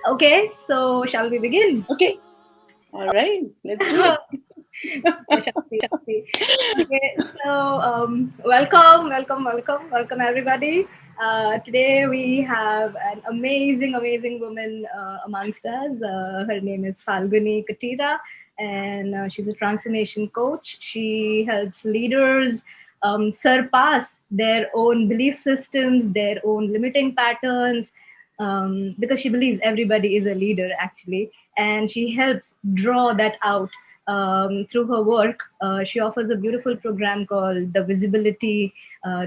Okay, so shall we begin? Okay. All right. Let's do it. Shakti. Okay, so welcome everybody. Today we have an amazing woman amongst us. Her name is Falguni Katira, and she's a transformation coach. She helps leaders surpass their own belief systems, their own limiting patterns, because she believes everybody is a leader actually, and she helps draw that out through her work. She offers a beautiful program called the Visibility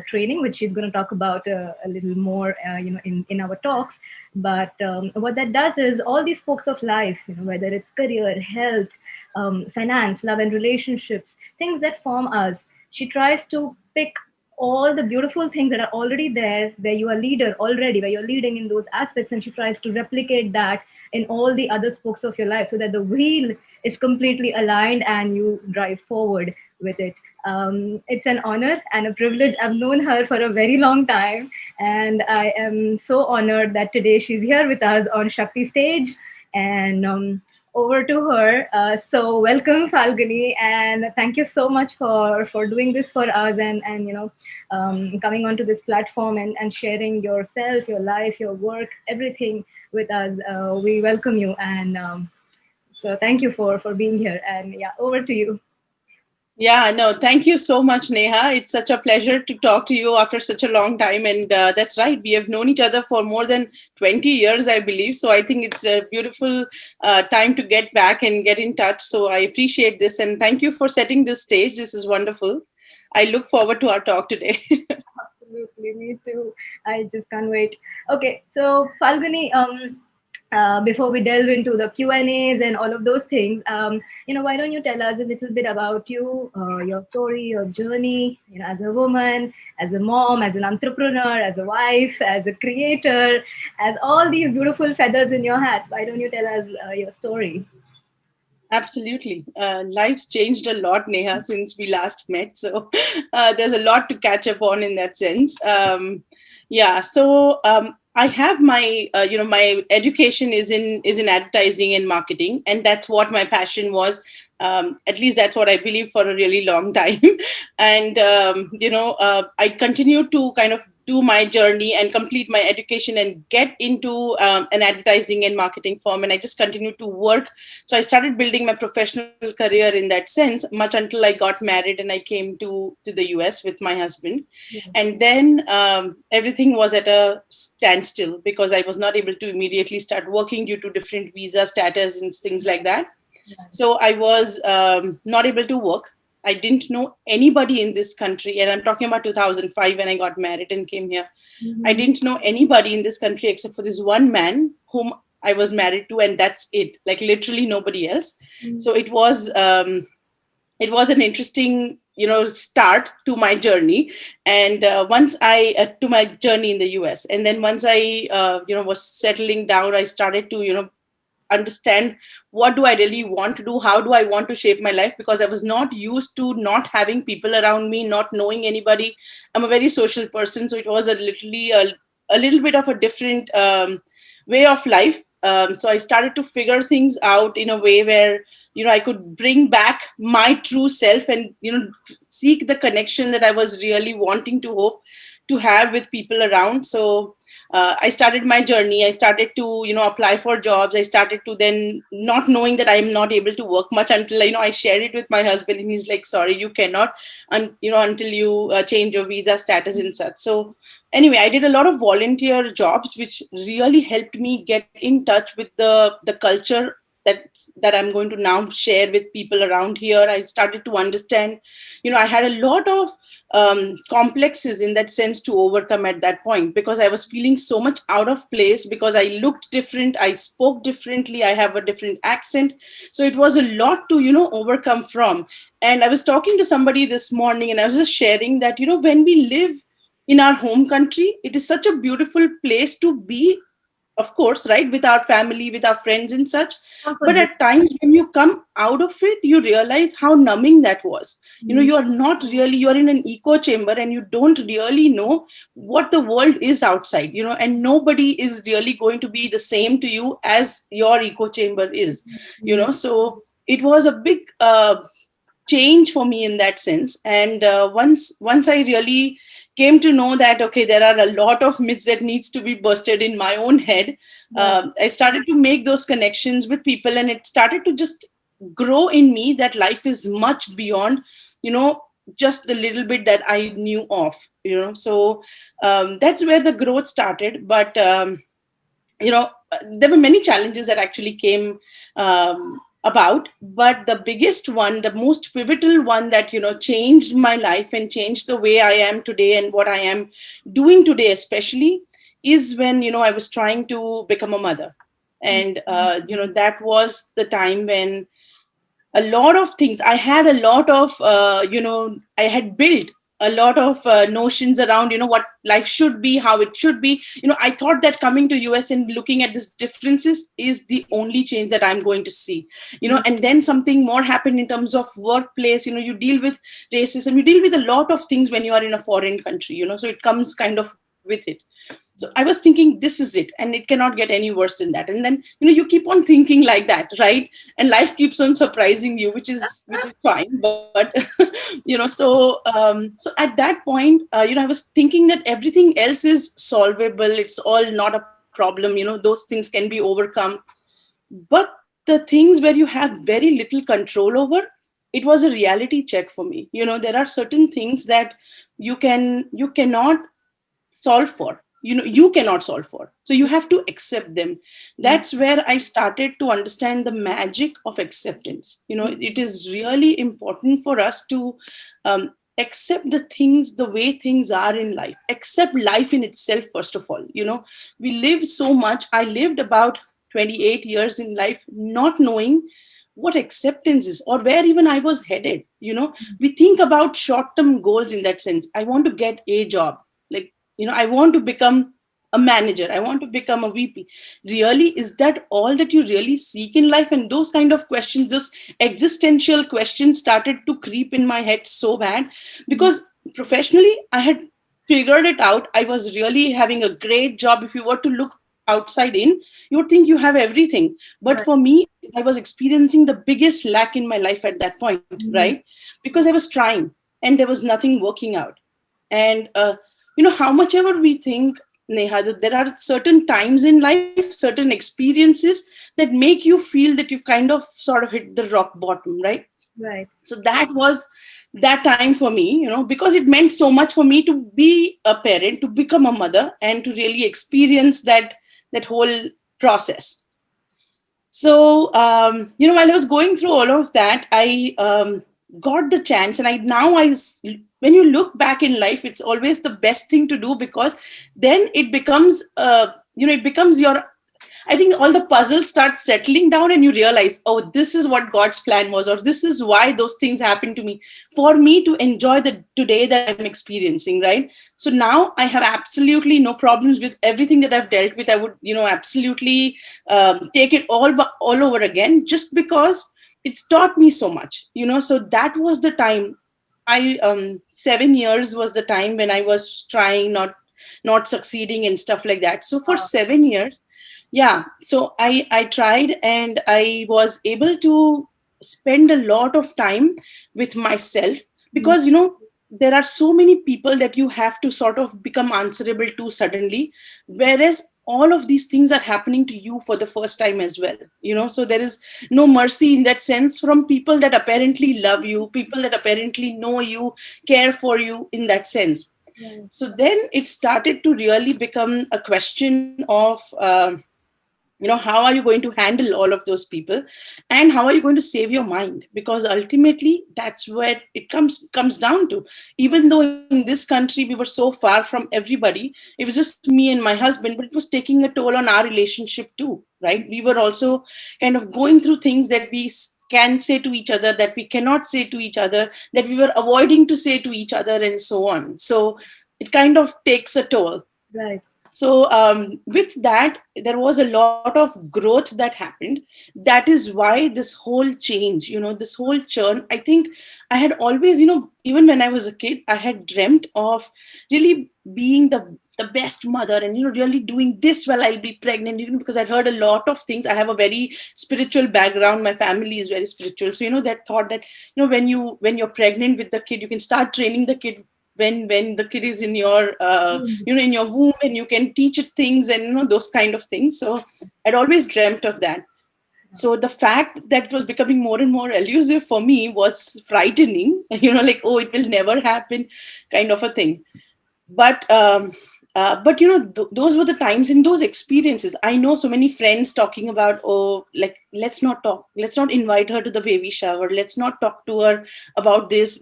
Training, which she's going to talk about a little more, in our talks. But what that does is all these spokes of life, whether it's career, health, finance, love, and relationships, things that form us. She tries to pick all the beautiful things that are already there, where you are leader already, where you're leading in those aspects, and she tries to replicate that in all the other spokes of your life, so that the wheel is completely aligned and you drive forward with it. It's an honor and a privilege. I've known her for a very long time, and I am so honored that today she's here with us on Shakti stage. And over to her. So welcome, Falguni, and thank you so much for doing this for us, and coming onto this platform and sharing yourself, your life, your work, everything with us. We welcome you, and so thank you for being here. And yeah, over to you. Yeah, no, thank you so much, Neha. It's such a pleasure to talk to you after such a long time. And that's right, we have known each other for more than 20 years, I believe. So I think it's a beautiful time to get back and get in touch. So I appreciate this. And thank you for setting this stage. This is wonderful. I look forward to our talk today. Absolutely, me too. I just can't wait. Okay, so Falguni, before we delve into the Q and A's and all of those things, why don't you tell us a little bit about you, your story, your journey, as a woman, as a mom, as an entrepreneur, as a wife, as a creator, as all these beautiful feathers in your hat. Why don't you tell us your story? Absolutely. Life's changed a lot, Neha, since we last met. So there's a lot to catch up on in that sense. Yeah. So I have my education is in advertising and marketing, and that's what my passion was. At least that's what I believe for a really long time. And I continue to kind of do my journey and complete my education and get into an advertising and marketing firm, and I just continue to work. So I started building my professional career in that sense much until I got married and I came to the US with my husband. And then everything was at a standstill because I was not able to immediately start working due to different visa status and things like that. So I was not able to work. I didn't know anybody in this country, and I'm talking about 2005 when I got married and came here. I Mhm. didn't know anybody in this country except for this one man whom I was married to, and that's it. Like literally nobody else. So it was an interesting start to my journey. And once I to my journey in the US, and then once I was settling down, I started to understand what do I really want to do, how do I want to shape my life, because I was not used to not having people around me, not knowing anybody. I'm a very social person, so it was a little bit of a different way of life. So I started to figure things out in a way where I could bring back my true self and seek the connection that I was really wanting to hope to have with people around. So I started my journey. I started to apply for jobs. I started to then, not knowing that I'm not able to work much, until I shared it with my husband, and he's like, sorry, you cannot, until you change your visa status and such. So anyway, I did a lot of volunteer jobs which really helped me get in touch with the culture that I'm going to now share with people around here. I started to understand, I had a lot of complexes in that sense to overcome at that point, because I was feeling so much out of place, because I looked different, I spoke differently, I have a different accent. So it was a lot to overcome from. And I was talking to somebody this morning, and I was just sharing that when we live in our home country, it is such a beautiful place to be of course, right, with our family, with our friends and such. Comfort But zone. at times when you come out of it, you realize how numbing that was. You are not really, you're in an echo chamber and you don't really know what the world is outside, and nobody is really going to be the same to you as your echo chamber is. So it was a big change for me in that sense. And once I really came to know that, okay, there are a lot of myths that needs to be busted in my own head, Right. I started to make those connections with people, and it started to just grow in me that life is much beyond, you know just the little bit that I knew of. So that's where the growth started. But there were many challenges that actually came about, but the biggest one, the most pivotal one that changed my life and changed the way I am today and what I am doing today especially, is when I was trying to become a mother. And that was the time when a lot of things, I had a lot of I had built a lot of notions around what life should be, how it should be. I thought that coming to US and looking at these differences is the only change that I'm going to see. And then something more happened in terms of workplace. You deal with racism, you deal with a lot of things when you are in a foreign country. So it comes kind of with it. So I was thinking, this is it, and it cannot get any worse than that. And then you keep on thinking like that, right? And life keeps on surprising you, which is fine. But so at that point, I was thinking that everything else is solvable, it's all not a problem, those things can be overcome. But the things where you have very little control over, it was a reality check for me. There are certain things that you cannot solve for, you cannot solve for, so you have to accept them. That's where I started to understand the magic of acceptance. It is really important for us to accept the things the way things are in life, accept life in itself. First of all, we live so much. I lived about 28 years in life not knowing what acceptance is or where even I was headed. We think about short term goals in that sense. I want to get a job, like, I want to become a manager, I want to become a VP. Really, is that all that you really seek in life? And those kind of questions, those existential questions, started to creep in my head so bad, because professionally I had figured it out. I was really having a great job. If you were to look outside in, you would think you have everything. But Right. for me, I was experiencing the biggest lack in my life at that point, right? Because I was trying and there was nothing working out. And how much ever we think, Neha, that there are certain times in life, certain experiences that make you feel that you've kind of sort of hit the rock bottom, right? Right. So that was that time for me, because it meant so much for me to be a parent, to become a mother, and to really experience that whole process. So while I was going through all of that, I got the chance. And when you look back in life, it's always the best thing to do, because then it becomes it becomes your, I think all the puzzles start settling down and you realize, oh, this is what God's plan was, or this is why those things happened to me, for me to enjoy the today that I'm experiencing, right? So now I have absolutely no problems with everything that I've dealt with. I would, absolutely take it all over again, just because it's taught me so much, So that was the time. 7 years was the time when I was trying, not succeeding and stuff like that. So for 7 years, yeah, so I tried, and I was able to spend a lot of time with myself, because there are so many people that you have to sort of become answerable to suddenly, whereas all of these things are happening to you for the first time as well. So there is no mercy in that sense from people that apparently love you, people that apparently know you, care for you in that sense. Right. So then it started to really become a question of how are you going to handle all of those people, and how are you going to save your mind? Because ultimately that's where it comes down to. Even though in this country we were so far from everybody, it was just me and my husband, but it was taking a toll on our relationship too, right? We were also kind of going through things that we can say to each other, that we cannot say to each other, that we were avoiding to say to each other, and so on. So it kind of takes a toll. Right. So with that, there was a lot of growth that happened. That is why this whole change, this whole churn, I think I had always, even when I was a kid, I had dreamt of really being the best mother, and really doing this while I'll be pregnant, because I'd heard a lot of things. I have a very spiritual background. My family is very spiritual. So that thought that when you're pregnant with the kid, you can start training the kid when the kid is in your in your womb, and you can teach it things, and those kind of things. So I'd always dreamt of that. So the fact that it was becoming more and more elusive for me was frightening. Like, oh, it will never happen, kind of a thing. But those were the times, in those experiences, I know so many friends talking about, oh, like, let's not talk, let's not invite her to the baby shower, let's not talk to her about this,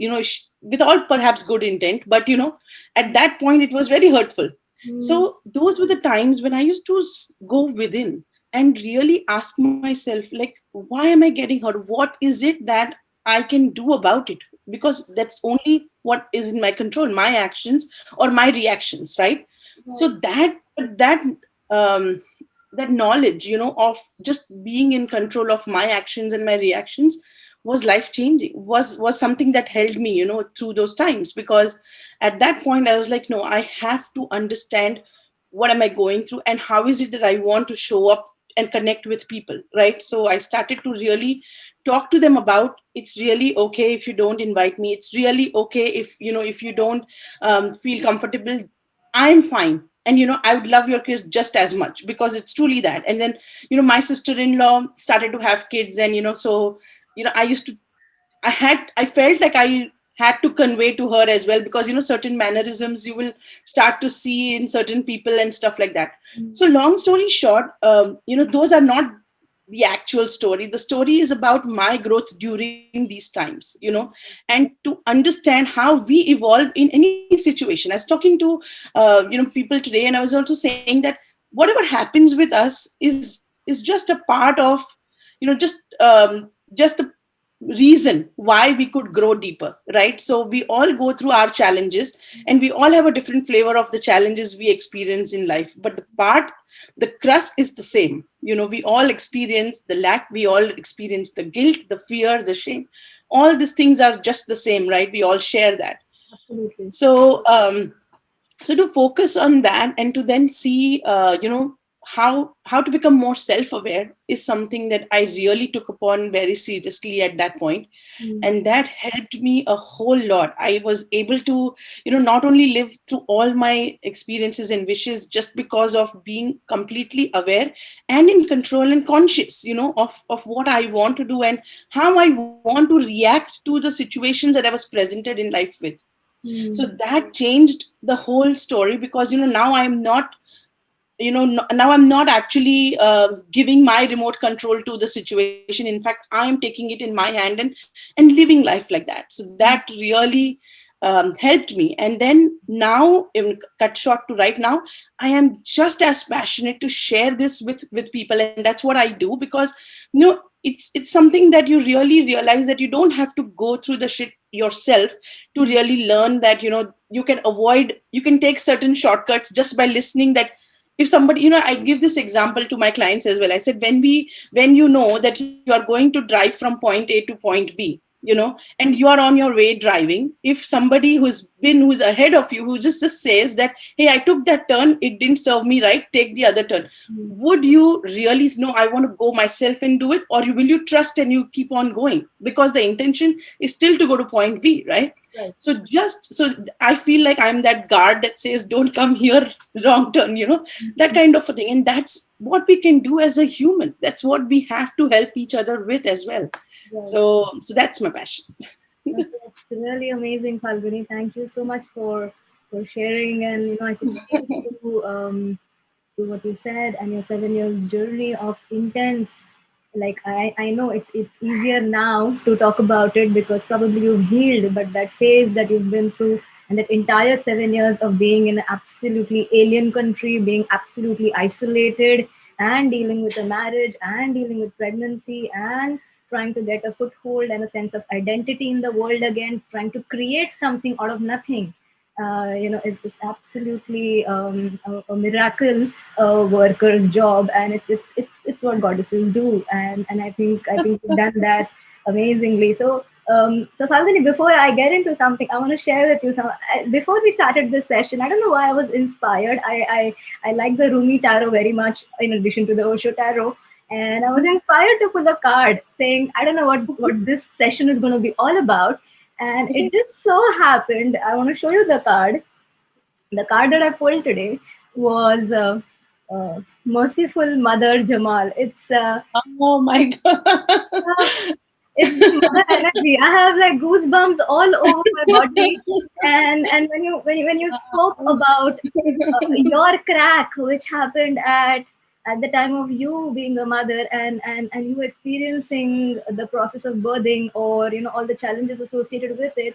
with all perhaps good intent, but at that point it was very hurtful. So those were the times when I used to go within and really ask myself, like, why am I getting hurt? What is it that I can do about it? Because that's only what is in my control, my actions or my reactions, right? So um, that knowledge, of just being in control of my actions and my reactions was life changing, was something that held me, through those times. Because at that point I was like, no, I have to understand what am I going through, and how is it that I want to show up and connect with people, right? So I started to really talk to them about, it's really okay if you don't invite me, it's really okay if you don't feel comfortable, I'm fine. And I would love your kids just as much, because it's truly that. And then my sister-in-law started to have kids, and so I used to, I felt like I had to convey to her as well, because certain mannerisms you will start to see in certain people and stuff like that. So long story short, those are not the actual story. The story is about my growth during these times, and to understand how we evolve in any situation. I was talking to people today, and I was also saying that whatever happens with us is just a part of, just a reason why we could grow deeper, right? So we all go through our challenges, and we all have a different flavor of the challenges we experience in life, but the crust is the same. We all experience the lack, we all experience the guilt, the fear, the shame. All these things are just the same, right? We all share that. Absolutely. So to focus on that, and to then see how to become more self-aware, is something that I really took upon very seriously at that point. And that helped me a whole lot. I was able to not only live through all my experiences and wishes, just because of being completely aware and in control and conscious of what I want to do, and how I want to react to the situations that I was presented in life with. So that changed the whole story, because now I'm not, now I'm not actually giving my remote control to the situation. In fact, I'm taking it in my hand, and living life like that. So that really helped me. And then now, in cut short to right now, I am just as passionate to share this with people, and that's what I do. Because it's something that you really realize, that you don't have to go through the shit yourself to really learn that you can take certain shortcuts just by listening. That if somebody, I give this example to my clients as well. I said, when you know that you are going to drive from point A to point B, and you are on your way driving, if somebody who's ahead of you, who just says that, hey, I took that turn, it didn't serve me right, take the other turn, would you really know, I want to go myself and do it? Or will you trust and you keep on going, because the intention is still to go to point B, right? Right. So I feel like I'm that guard that says, don't come here, wrong turn, that kind of a thing. And that's what we can do as a human. That's what we have to help each other with as well. Right. So that's my passion. That's really amazing, Falguni. Thank you so much for sharing. And I think to what you said, and your 7 years journey of intense. Like I know it's easier now to talk about it, because probably you've healed, but that phase that you've been through, and that entire 7 years of being in an absolutely alien country, being absolutely isolated, and dealing with a marriage, and dealing with pregnancy, and trying to get a foothold and a sense of identity in the world again, trying to create something out of nothing. it's absolutely a miracle worker's job, and it's what goddesses do, and I think you've done that amazingly. So Falguni, before I get into something, I want to share with you some. Before we started this session, I don't know why I was inspired. I like the Rumi tarot very much, in addition to the Osho tarot, and I was inspired to pull a card saying, I don't know what this session is going to be all about, and it just so happened, I want to show you the card. The card that I pulled today was Merciful Mother Jamal. Oh my God. Uh, it's the mother energy. I have like goosebumps all over my body. And when you spoke about your crack, which happened at the time of you being a mother, and you experiencing the process of birthing, or all the challenges associated with it,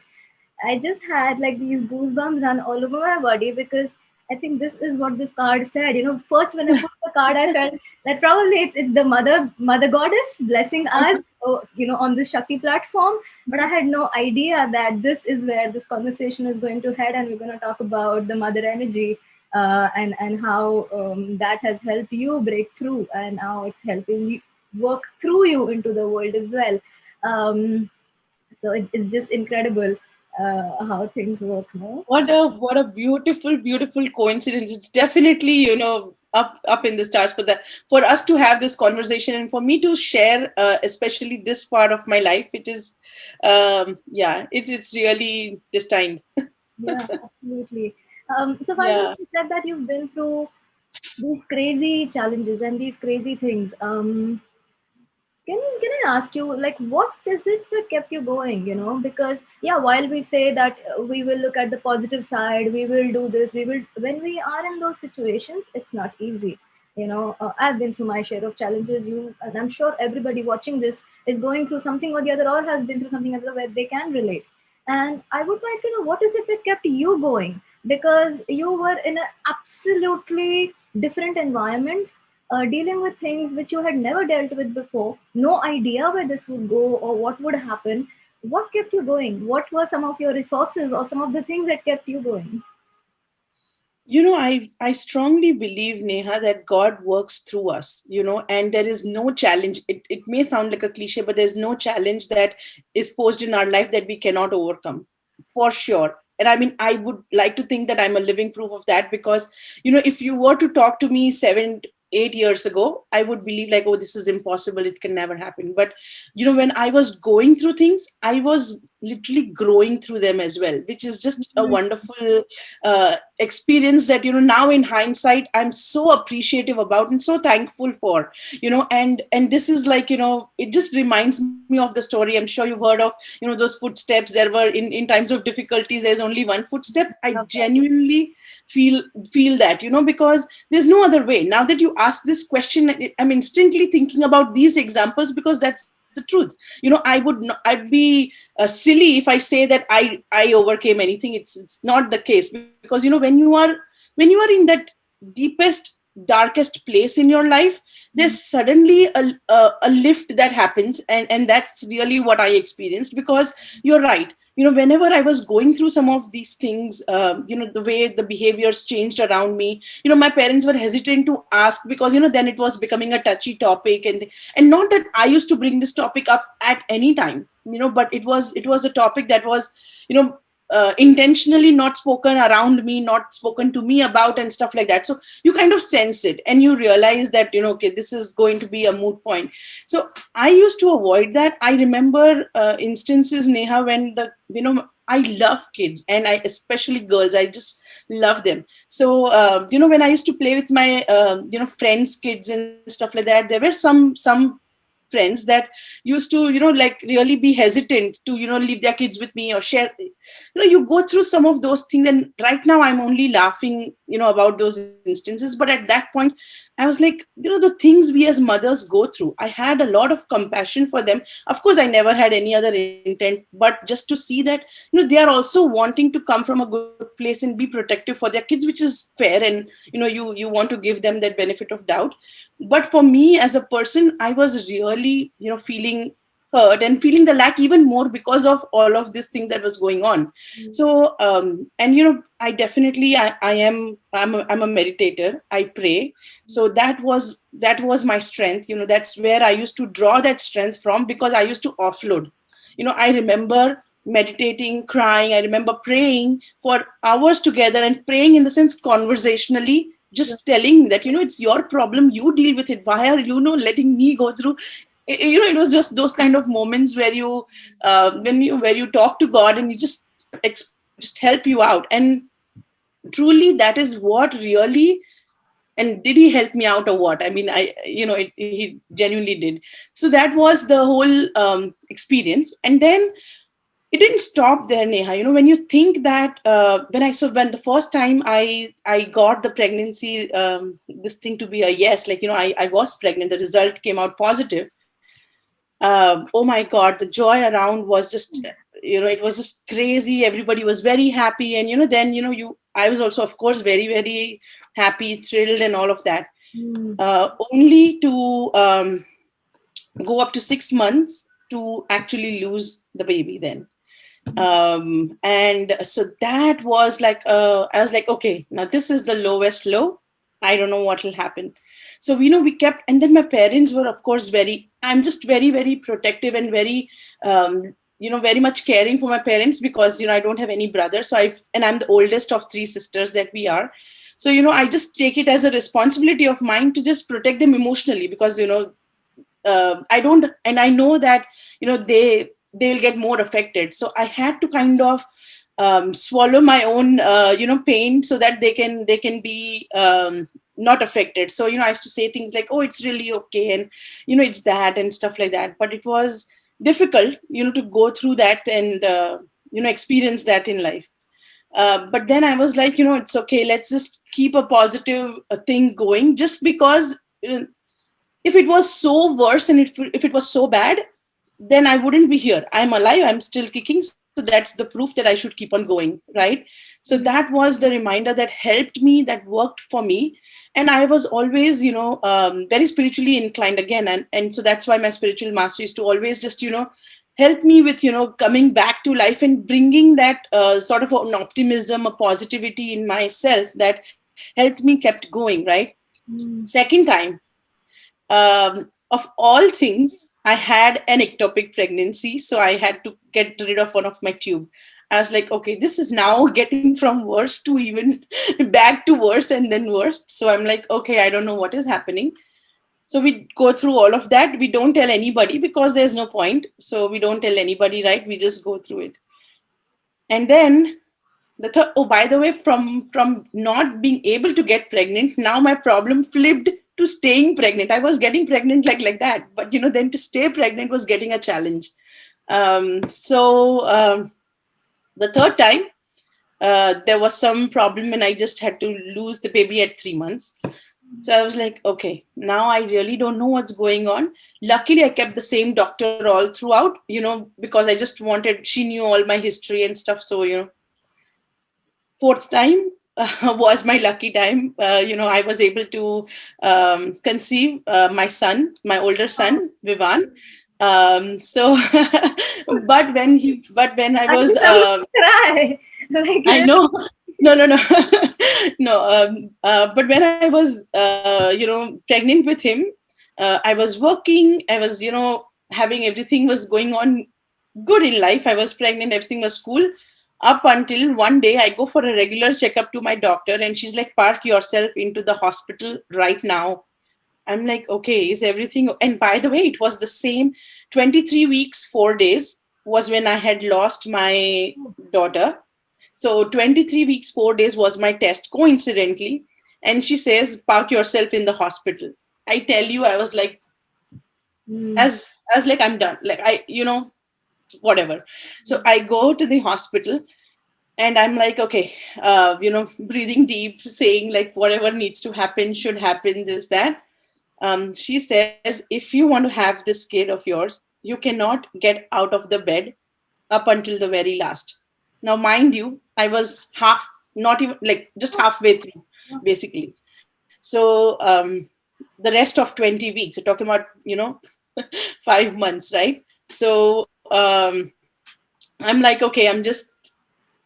I just had like these goosebumps run all over my body, because I think this is what this card said. First when I put the card, I felt that probably it's the mother goddess blessing us, on this Shakti platform. But I had no idea that this is where this conversation is going to head, and we're going to talk about the mother energy, and how that has helped you break through, and how it's helping you work through you into the world as well. So it's just incredible how things work, no? What a beautiful coincidence. It's definitely, up in the stars for that, for us to have this conversation, and for me to share, especially this part of my life. It is, yeah, it's really destined. Yeah, absolutely. So finally, Yeah. you said that you've been through these crazy challenges and these crazy things. Can I ask you, like, what is it that kept you going? Because yeah, while we say that we will look at the positive side, we will do this, we will. When we are in those situations, it's not easy. I've been through my share of challenges. And I'm sure everybody watching this is going through something or the other, or has been through something or the other where they can relate. And I would like to know, what is it that kept you going? Because you were in an absolutely different environment, dealing with things which you had never dealt with before, no idea where this would go or what would happen. What kept you going? What were some of your resources or some of the things that kept you going? I strongly believe, Neha, that God works through us, and there is no challenge. It may sound like a cliche, but there's no challenge that is posed in our life that we cannot overcome, for sure. And I mean, I would like to think that I'm a living proof of that, because, if you were to talk to me 7, 8 years ago, I would believe like, oh, this is impossible. It can never happen. But, when I was going through things, I was literally growing through them as well, which is just a wonderful experience that, now in hindsight, I'm so appreciative about and so thankful for, and this is like, it just reminds me of the story. I'm sure you've heard of, those footsteps. There were, in times of difficulties, there's only one footstep. I Okay. genuinely feel feel that, because there's no other way. Now that you ask this question, I'm instantly thinking about these examples, because that's the truth. I'd be silly if I say that I overcame anything. It's not the case, because when you are in that deepest, darkest place in your life, there's suddenly a lift that happens, and that's really what I experienced. Because you're right, whenever I was going through some of these things, the way the behaviors changed around me, my parents were hesitant to ask, because then it was becoming a touchy topic, and not that I used to bring this topic up at any time, but it was a topic that was, intentionally not spoken around me, not spoken to me about, and stuff like that. So you kind of sense it, and you realize that, okay, this is going to be a moot point. So I used to avoid that. I remember instances, Neha, when I love kids, and I especially girls. I just love them. So when I used to play with my friends' kids and stuff like that, there were some friends that used to, like, really be hesitant to, leave their kids with me or share. You go through some of those things, and right now I'm only laughing, about those instances. But at that point, I was like, the things we as mothers go through, I had a lot of compassion for them. Of course, I never had any other intent, but just to see that, they are also wanting to come from a good place and be protective for their kids, which is fair. And you want to give them that benefit of doubt. But for me as a person, I was really, feeling hurt and feeling the lack even more because of all of these things that was going on. So and I definitely I'm a meditator. I pray. So that was my strength. That's where I used to draw that strength from, because I used to offload. I remember meditating, crying. I remember praying for hours together, and praying in the sense conversationally, just telling that it's your problem, you deal with it. Why are letting me go through? It was just those kind of moments where you where you talk to God, and you just help you out. And truly, that is what really. And did he help me out or what? I mean, he genuinely did. So that was the whole experience. And then it didn't stop there, Neha. When you think that when the first time I got the pregnancy, this thing to be a yes, like I was pregnant, the result came out positive. Oh my God, the joy around was just, it was just crazy. Everybody was very happy. And then I was also, of course, very, very happy, thrilled, and all of that. Only to go up to 6 months to actually lose the baby then. And so that was like, I was like, okay, now this is the lowest low. I don't know what will happen. So we kept. And then my parents were, of course, I'm just very, very protective, and very very much caring for my parents, because I don't have any brothers. And I'm the oldest of three sisters that we are. So I just take it as a responsibility of mine to just protect them emotionally, because I don't, and I know that they will get more affected. So I had to kind of swallow my own pain, so that they can be not affected. So I used to say things like, oh, it's really okay, and it's that, and stuff like that. But it was difficult to go through that, and experience that in life. But then I was like, it's okay, let's just keep a positive thing going, just because if it was so worse, and if it was so bad, then I wouldn't be here. I'm alive, I'm still kicking. So that's the proof that I should keep on going, right? So that was the reminder that helped me, that worked for me. And I was always, very spiritually inclined again. And so that's why my spiritual master used to always just, help me with, coming back to life, and bringing that sort of an optimism, a positivity in myself that helped me kept going, right? Second time, of all things, I had an ectopic pregnancy, so I had to get rid of one of my tube. I was like, okay, this is now getting from worse to even back to worse, and then worse. So I'm like, okay, I don't know what is happening. So we go through all of that. We don't tell anybody, because there's no point. So we don't tell anybody, right? We just go through it. And then oh, by the way, from not being able to get pregnant, now my problem flipped to staying pregnant. I was getting pregnant like that, but then to stay pregnant was getting a challenge. So the third time, there was some problem, and I just had to lose the baby at 3 months. So I was like, okay, now I really don't know what's going on. Luckily, I kept the same doctor all throughout, because I just wanted, she knew all my history and stuff. So fourth time was my lucky time. I was able to conceive my son, my older son, Vivan. So, but when I was, Cry. Like, I know, no, no, no, no. But when I was, pregnant with him, I was working. I was, having everything was going on good in life. I was pregnant. Everything was cool up until one day I go for a regular checkup to my doctor, and she's like, park yourself into the hospital right now. I'm like, okay, is everything? And by the way, it was the same 23 weeks, 4 days was when I had lost my daughter. So 23 weeks, 4 days was my test, coincidentally. And she says, park yourself in the hospital. I tell you, I was like, as like, I'm done. Like, whatever. So I go to the hospital, and I'm like, okay, breathing deep, saying like, whatever needs to happen should happen, this, that. She says, if you want to have this kid of yours, you cannot get out of the bed up until the very last. Now, mind you, I was not even like just halfway through, basically. So the rest of 20 weeks, we're talking about, 5 months, right? So I'm like, okay, I'm just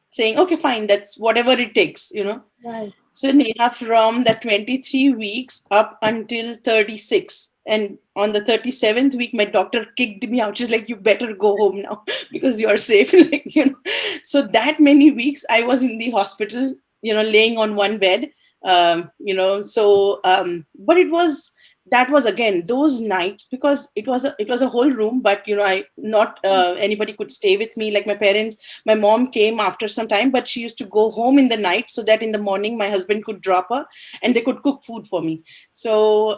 saying, okay, fine, that's whatever it takes, you know. Right. So Neha, from the 23 weeks up until 36, and on the 37th week, my doctor kicked me out. She's like, "You better go home now because you are safe." Like, you know, so that many weeks I was in the hospital, you know, laying on one bed. You know, so but it was, that was again those nights, because it was a whole room, but you know, I not anybody could stay with me, like my parents. My mom came after some time, but she used to go home in the night so that in the morning my husband could drop her and they could cook food for me. So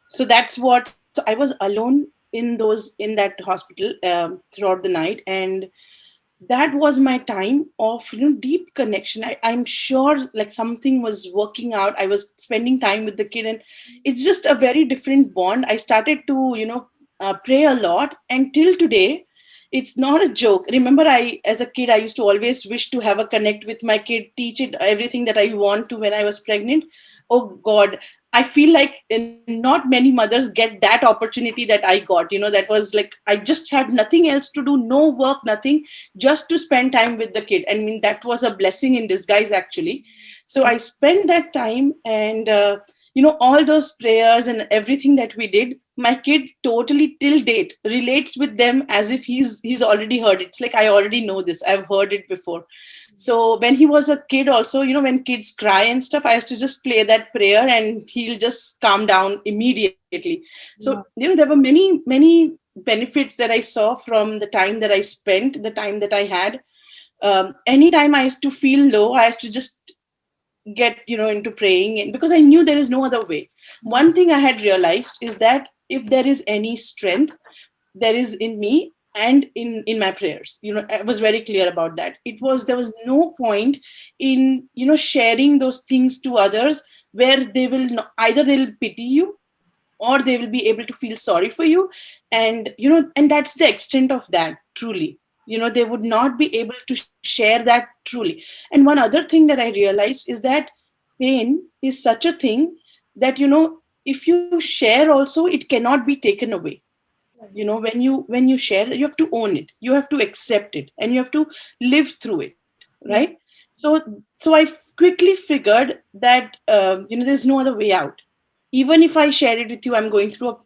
so that's what, so I was alone in that hospital throughout the night. And that was my time of, you know, deep connection. I'm sure like something was working out. I was spending time with the kid, and it's just a very different bond. I started to, you know, pray a lot, and till today it's not a joke. Remember, I as a kid I used to always wish to have a connect with my kid, teach it everything that I want to when I was pregnant. Oh God, I feel like not many mothers get that opportunity that I got. You know, that was like I just had nothing else to do, no work, nothing, just to spend time with the kid. I mean, that was a blessing in disguise, actually. So I spent that time, and you know, all those prayers and everything that we did, my kid totally till date relates with them as if he's already heard it. It's like, I already know this, I've heard it before. So when he was a kid also, you know, when kids cry and stuff, I used to just play that prayer and he'll just calm down immediately. So Wow. you know, there were many benefits that I saw from the time that I spent, the time that I had. Anytime I used to feel low, I used to just get, you know, into praying, and because I knew there is no other way. One thing I had realized is that if there is any strength, there is in me and in my prayers. You know, I was very clear about that. It was, there was no point in, you know, sharing those things to others, where they will not, either they'll pity you or they will be able to feel sorry for you. And you know, and that's the extent of that, truly. You know, they would not be able to share that truly. And one other thing that I realized is that pain is such a thing that, you know, if you share also, it cannot be taken away. You know, when you share, you have to own it, you have to accept it, and you have to live through it, right? Yeah. So I quickly figured that you know, there's no other way out. Even if I share it with you, I'm going through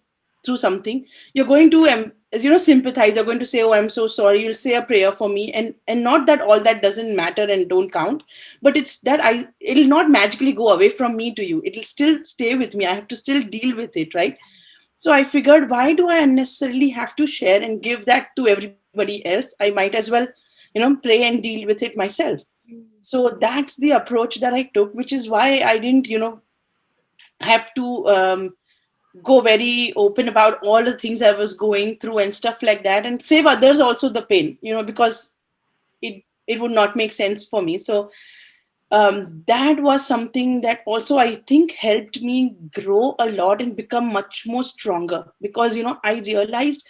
through something, you're going to you know, sympathize. You're going to say, oh, I'm so sorry, you'll say a prayer for me. And not that all that doesn't matter and don't count, but it's that it'll not magically go away from me to you, it'll still stay with me. I have to still deal with it, right? So I figured, why do I unnecessarily have to share and give that to everybody else? I might as well, you know, pray and deal with it myself. So that's the approach that I took, which is why I didn't, you know, have to go very open about all the things I was going through and stuff like that, and save others also the pain, you know, because it would not make sense for me. So that was something that also I think helped me grow a lot and become much more stronger, because you know, I realized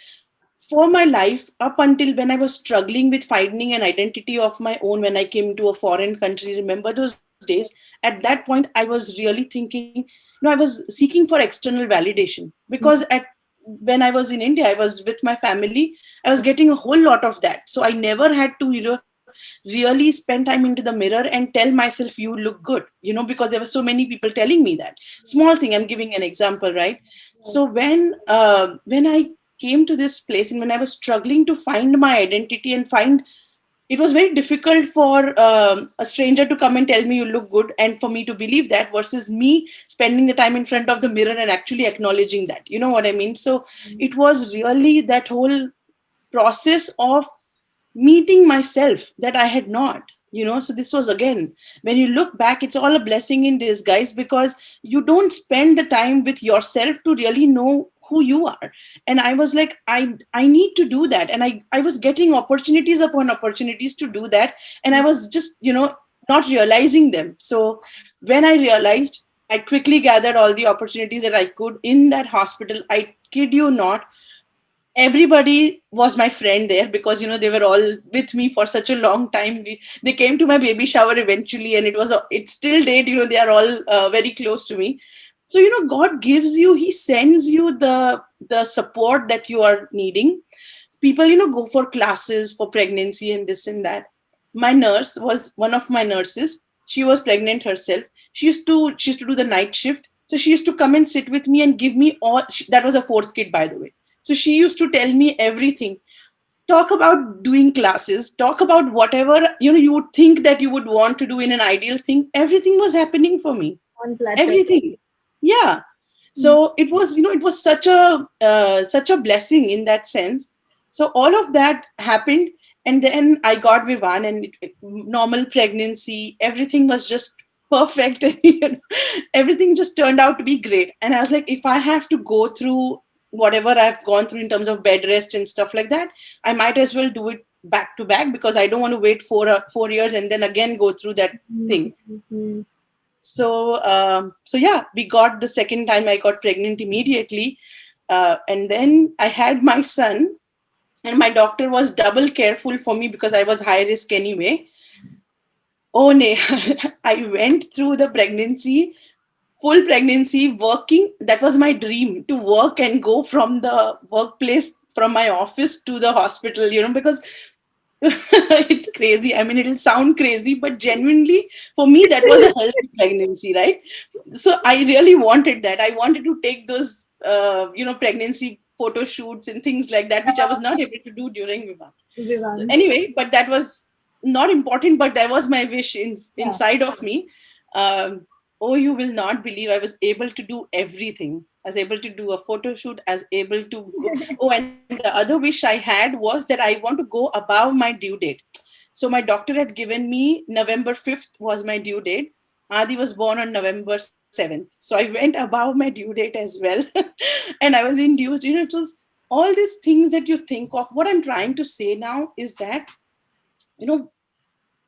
for my life, up until when I was struggling with finding an identity of my own, when I came to a foreign country, remember those days? At that point, I was really thinking, you know, I was seeking for external validation, because at when I was in India, I was with my family, I was getting a whole lot of that. So I never had to, you know, really spend time into the mirror and tell myself, you look good, you know, because there were so many people telling me that. Small thing, I'm giving an example, right? So when I came to this place, and when I was struggling to find my identity and find, it was very difficult for a stranger to come and tell me you look good, and for me to believe that, versus me spending the time in front of the mirror and actually acknowledging that, you know what I mean? So it was really that whole process of meeting myself that I had not, you know. So this was, again, when you look back, it's all a blessing in disguise, because you don't spend the time with yourself to really know who you are. And I was like, I need to do that. And I was getting opportunities upon opportunities to do that, and I was just, you know, not realizing them. So when I realized, I quickly gathered all the opportunities that I could in that hospital. I kid you not, everybody was my friend there, because you know, they were all with me for such a long time. They came to my baby shower eventually, and it's still date, you know, they are all very close to me. So you know, God gives you, he sends you the support that you are needing. people, go for classes for pregnancy and this and that. My nurse was one of my nurses. She was pregnant herself. She used to do the night shift. So she used to come and sit with me and give me that was a fourth kid, by the way. So she used to tell me everything. Talk about doing classes, talk about whatever, you would think that you would want to do in an ideal thing. Everything was happening for me. On platter. Everything. Yeah. So it was, it was such a blessing in that sense. So all of that happened, and then I got Vivan, and normal pregnancy, everything was just perfect. And everything just turned out to be great. And I was like, if I have to go through whatever I've gone through in terms of bed rest and stuff like that, I might as well do it back to back, because I don't want to wait 4 years and then again go through that thing. Mm-hmm. So yeah, we got the second time I got pregnant immediately, and then I had my son, and my doctor was double careful for me because I was high risk anyway. Oh no, I went through the pregnancy, full pregnancy, working. That was my dream, to work and go from the workplace, from my office to the hospital, because it's crazy. I mean, it'll sound crazy, but genuinely, for me, that was a healthy pregnancy, right? So I really wanted that. I wanted to take those, pregnancy photo shoots and things like that, which I was not able to do during Vivaan. So Vivan. anyway, but that was not important, but that was my wish Yeah. inside of me. Oh, you will not believe, I was able to do everything. I was able to do a photo shoot, I was able to go. Oh, and the other wish I had was that I want to go above my due date. So my doctor had given me November 5th was my due date. Adi was born on November 7th. So I went above my due date as well. And I was induced. It was all these things that you think of. What I'm trying to say now is that, you know,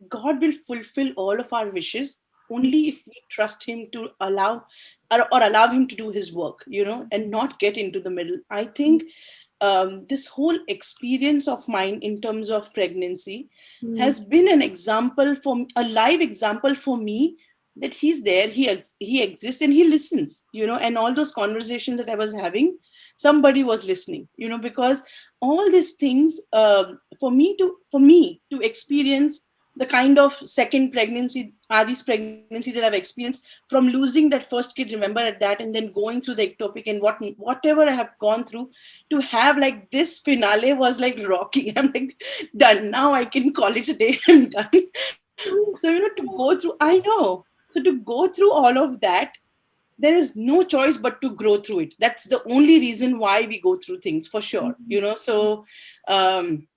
God will fulfill all of our wishes only if we trust Him to allow, or allow Him to do His work, and not get into the middle. I think this whole experience of mine in terms of pregnancy has been an example, for a live example for me, that He's there, He exists, and He listens, and all those conversations that I was having, somebody was listening, because all these things, for me to experience the kind of second pregnancy, Adi's pregnancy, that I've experienced, from losing that first kid, remember, at that, and then going through the ectopic, and whatever I have gone through, to have like this finale was like rocking. I'm like, done. Now I can call it a day. I'm done. So, to go through, I know. So to go through all of that, there is no choice but to grow through it. That's the only reason why we go through things, for sure. Um,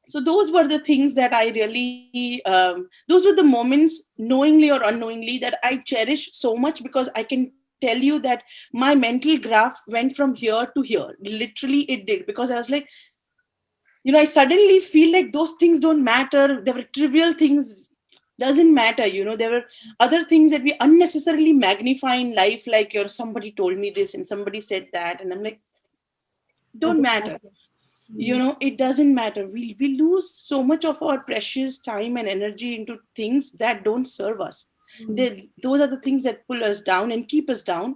so those were the things that I really, those were the moments, knowingly or unknowingly, that I cherish so much, because I can tell you that my mental graph went from here to here. Literally it did, because I was like, I suddenly feel like those things don't matter. There were trivial things, doesn't matter. There were other things that we unnecessarily magnify in life, like, somebody told me this and somebody said that, and I'm like, don't matter. It doesn't matter. We lose so much of our precious time and energy into things that don't serve us. Those are the things that pull us down and keep us down,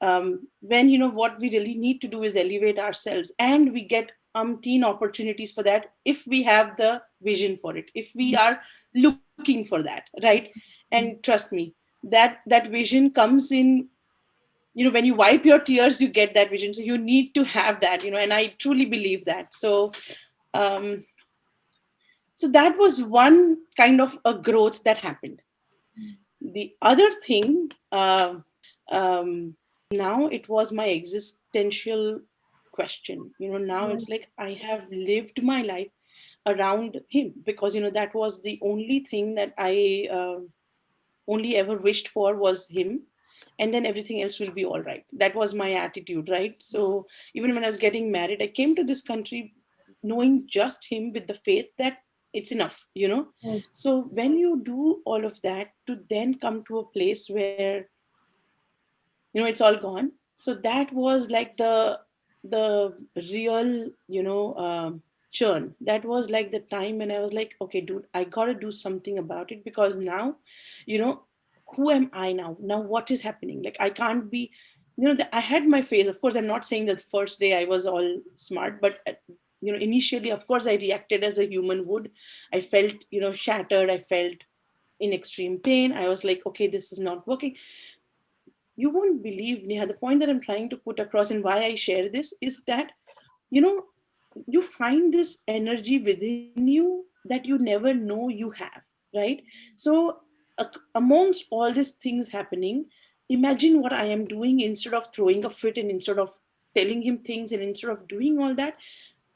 when what we really need to do is elevate ourselves, and we get umpteen opportunities for that if we have the vision for it, if we are looking for that, right? And trust me, that vision comes in, when you wipe your tears, you get that vision. So you need to have that, and I truly believe that. Um so that was one kind of a growth that happened. The other thing, now it was my existential question. Now it's like I have lived my life around him, because that was the only thing that I only ever wished for, was him, and then everything else will be all right. That was my attitude, right? So even when I was getting married, I came to this country knowing just him, with the faith that it's enough. Right. So when you do all of that, to then come to a place where it's all gone. So that was like the real, churn. That was like the time when I was like, okay, dude, I gotta do something about it, because now, you know who am I now? What is happening? Like, I can't be, I had my phase. Of course, I'm not saying that first day I was all smart, but initially, of course, I reacted as a human would. I felt, shattered. I felt in extreme pain. I was like, okay, this is not working. You won't believe, Neha, the point that I'm trying to put across and why I share this is that, you know, you find this energy within you that you never know you have, right? So, amongst all these things happening, imagine what I am doing instead of throwing a fit and instead of telling him things and instead of doing all that.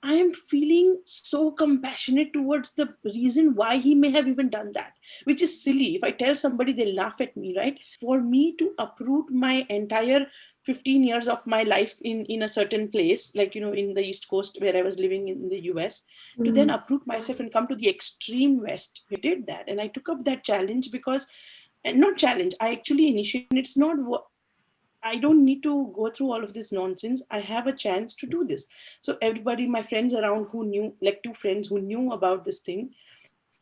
I am feeling so compassionate towards the reason why he may have even done that, which is silly. If I tell somebody, they laugh at me, right? For me to uproot my entire 15 years of my life in a certain place, like, in the East Coast where I was living in the US, to then uproot myself and come to the extreme West. I did that and I took up that challenge because, and not challenge, I actually initiated. It's not I don't need to go through all of this nonsense. I have a chance to do this. So everybody, my friends around who knew, like two friends who knew about this thing,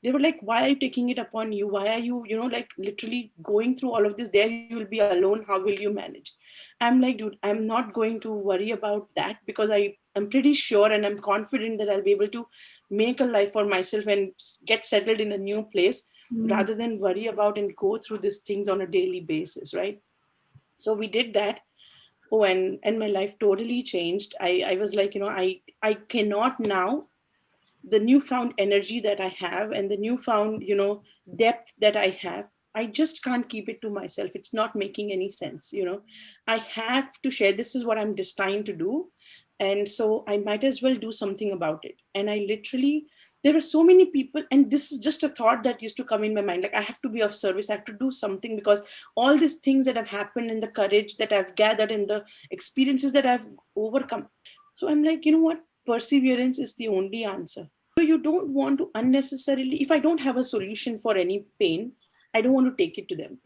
they were like, why are you taking it upon you? Why are you, like literally going through all of this? There you will be alone. How will you manage? I'm like, dude, I'm not going to worry about that because I'm pretty sure and I'm confident that I'll be able to make a life for myself and get settled in a new place rather than worry about and go through these things on a daily basis, right? So we did that. Oh, and my life totally changed. I was like, I cannot now, the newfound energy that I have and the newfound, depth that I have, I just can't keep it to myself. It's not making any sense. I have to share. This is what I'm destined to do. And so I might as well do something about it. And I literally, there were so many people, and this is just a thought that used to come in my mind, like I have to be of service, I have to do something, because all these things that have happened and the courage that I've gathered and the experiences that I've overcome. So I'm like, you know what? Perseverance is the only answer. So you don't want to unnecessarily, if I don't have a solution for any pain, I don't want to take it to them.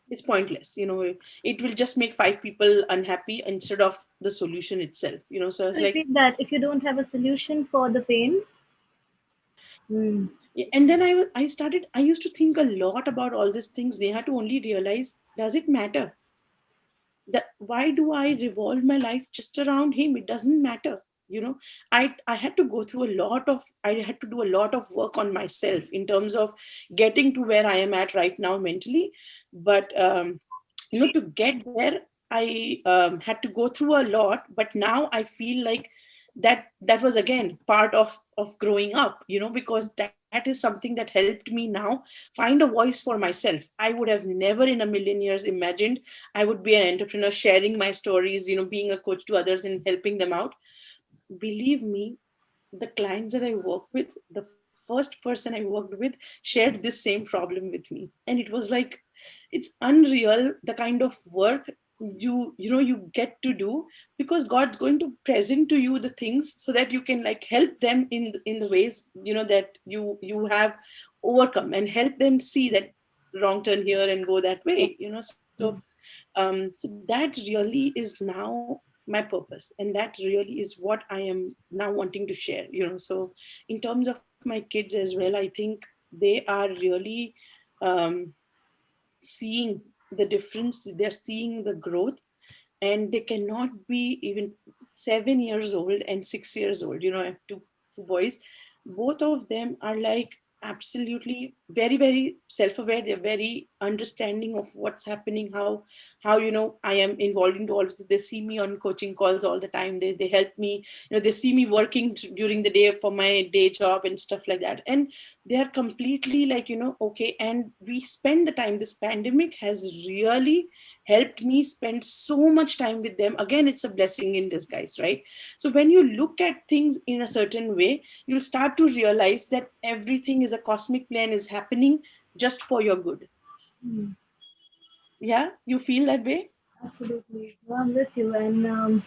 It's pointless. It will just make five people unhappy instead of the solution itself. So I was like, Repeat that. If you don't have a solution for the pain. yeah. And then I used to think a lot about all these things. They had to only realize, does it matter? Why do I revolve my life just around him? It doesn't matter. I had to go through I had to do a lot of work on myself in terms of getting to where I am at right now mentally. But to get there, I had to go through a lot. But now I feel like that was again part of growing up, because that is something that helped me now find a voice for myself. I would have never in a million years imagined I would be an entrepreneur, sharing my stories, being a coach to others and helping them out. Believe me, the clients that I work with, the first person I worked with shared this same problem with me. And it was like, it's unreal the kind of work you get to do, because God's going to present to you the things so that you can like help them in the ways that you have overcome, and help them see that wrong turn here and go that way. So that really is now my purpose, and that really is what I am now wanting to share. So in terms of my kids as well, I think they are really um, seeing the difference, they're seeing the growth, and they cannot be even 7 years old and 6 years old. I have two boys. Both of them are like absolutely very, very self-aware. They're very understanding of what's happening, how I am involved into all of this. They see me on coaching calls all the time. They help me. They see me working during the day for my day job and stuff like that. And they are completely like, okay. And we spend the time. This pandemic has really helped me spend so much time with them. Again, it's a blessing in disguise, right? So when you look at things in a certain way, you'll start to realize that everything is a cosmic plan is happening just for your good. Yeah, you feel that way? Absolutely. No, I'm with you. And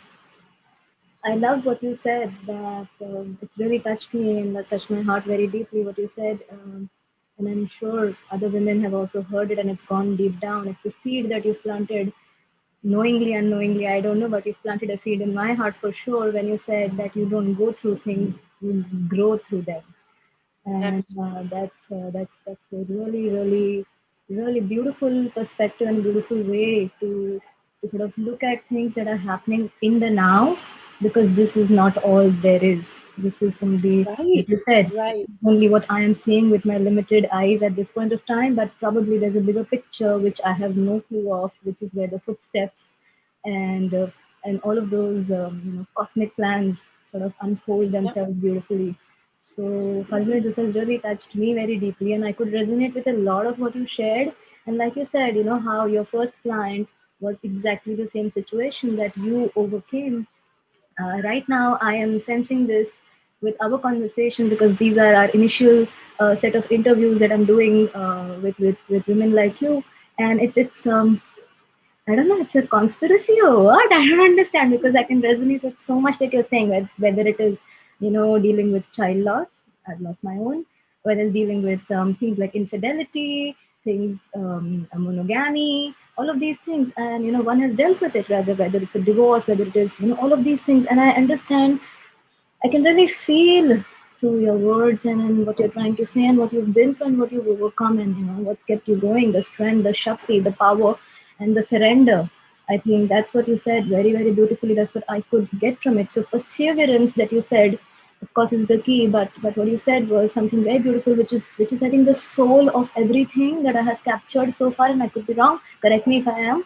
I love what you said, that it really touched me and that touched my heart very deeply, what you said. And I'm sure other women have also heard it and it's gone deep down. It's a seed that you've planted knowingly, unknowingly, I don't know, but you've planted a seed in my heart for sure when you said that you don't go through things, you grow through them. And that's a really, really, really beautiful perspective and beautiful way to sort of look at things that are happening in the now, because this is not all there is. This is only, Right. like you said, Right. only what I am seeing with my limited eyes at this point of time, but probably there's a bigger picture which I have no clue of, which is where the footsteps and and all of those cosmic plans sort of unfold Yeah. themselves beautifully. So, Fazil, this has really touched me very deeply, and I could resonate with a lot of what you shared. And like you said, how your first client was exactly the same situation that you overcame. Right now, I am sensing this with our conversation because these are our initial set of interviews that I'm doing with women like you, and it's I don't know, it's a conspiracy or what? I don't understand because I can resonate with so much that you're saying, whether it is, dealing with child loss, I've lost my own, whether it's dealing with things like infidelity, things, monogamy, all of these things. And, one has dealt with it, rather, whether it's a divorce, whether it is, all of these things. And I understand I can really feel through your words and what you're trying to say and what you've been through and what you've overcome and what's kept you going, the strength, the shakti, the power, and the surrender. I think that's what you said very, very beautifully. That's what I could get from it. So perseverance that you said, of course, is the key. But what you said was something very beautiful, which is I think the soul of everything that I have captured so far. And I could be wrong. Correct me if I am.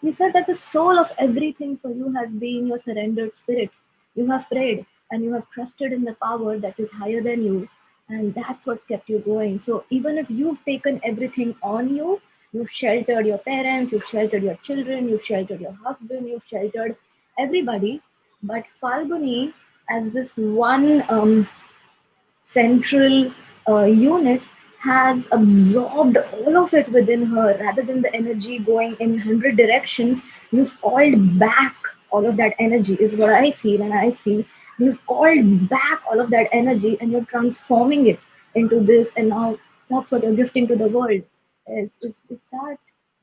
You said that the soul of everything for you has been your surrendered spirit. You have prayed and you have trusted in the power that is higher than you, and that's what's kept you going. So, even if you've taken everything on you, you've sheltered your parents, you've sheltered your children, you've sheltered your husband, you've sheltered everybody, but Falguni, as this one central unit, has absorbed all of it within her rather than the energy going in 100 directions. You've called back all of that energy, is what I feel and I see. You've called back all of that energy and you're transforming it into this, and now that's what you're gifting to the world. Is that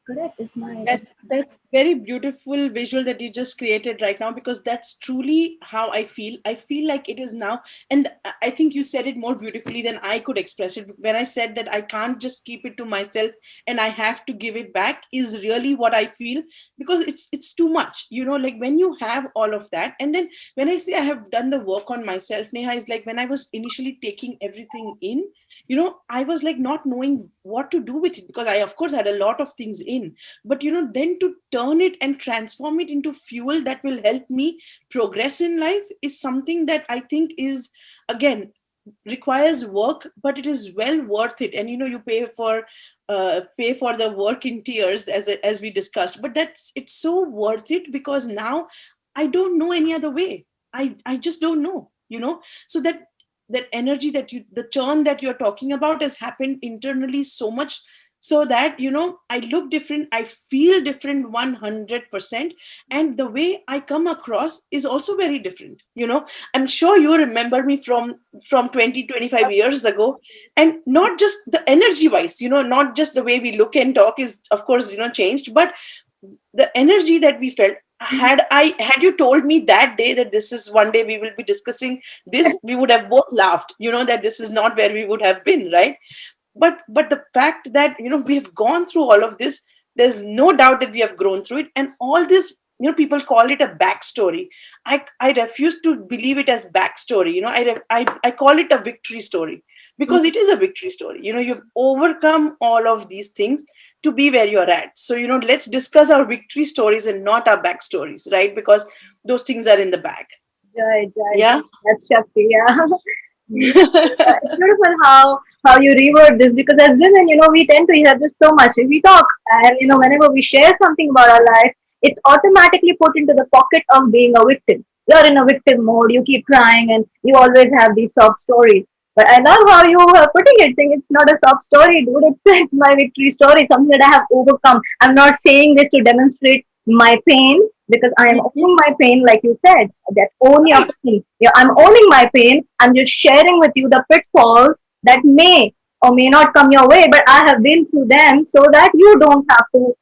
correct? Is my That's very beautiful visual that you just created right now, because that's truly how I feel. I feel like it is now, and I think you said it more beautifully than I could express it when I said that I can't just keep it to myself and I have to give it back, is really what I feel, because it's too much. Like when you have all of that, and then when I say I have done the work on myself, Neha, is like when I was initially taking everything in, I was like not knowing what to do with it, because I of course had a lot of things in, but then to turn it and transform it into fuel that will help me progress in life is something that I think is, again, requires work, but it is well worth it. And you pay for the work in tears, as we discussed, but it's so worth it, because now I don't know any other way. I just don't know. So that energy, the churn that you're talking about, has happened internally so much, so that I look different, I feel different 100%, and the way I come across is also very different. I'm sure you remember me from 20-25 years ago, and not just the energy wise, not just the way we look and talk is of course changed, but the energy that we felt. Had you told me that day that this is one day we will be discussing this, we would have both laughed, that this is not where we would have been, right? But the fact that we have gone through all of this, there's no doubt that we have grown through it, and all this, people call it a backstory. I refuse to believe it as backstory. I call it a victory story, because it is a victory story. You've overcome all of these things to be where you're at. So let's discuss our victory stories and not our backstories, right? Because those things are in the back. Jai, Jai, Yeah. that's Shakti, yeah. It's beautiful how you reword this because as women, we tend to hear this so much. We talk, and whenever we share something about our life, it's automatically put into the pocket of being a victim. You're in a victim mode. You keep crying, and you always have these soft stories. But I love how you are putting it, saying it's not a soft story, dude. It's my victory story, something that I have overcome. I'm not saying this to demonstrate my pain because I am owning my pain, like you said. That own your Right. pain. Yeah, I'm owning my pain. I'm just sharing with you the pitfalls that may or may not come your way, but I have been through them so that you don't have to,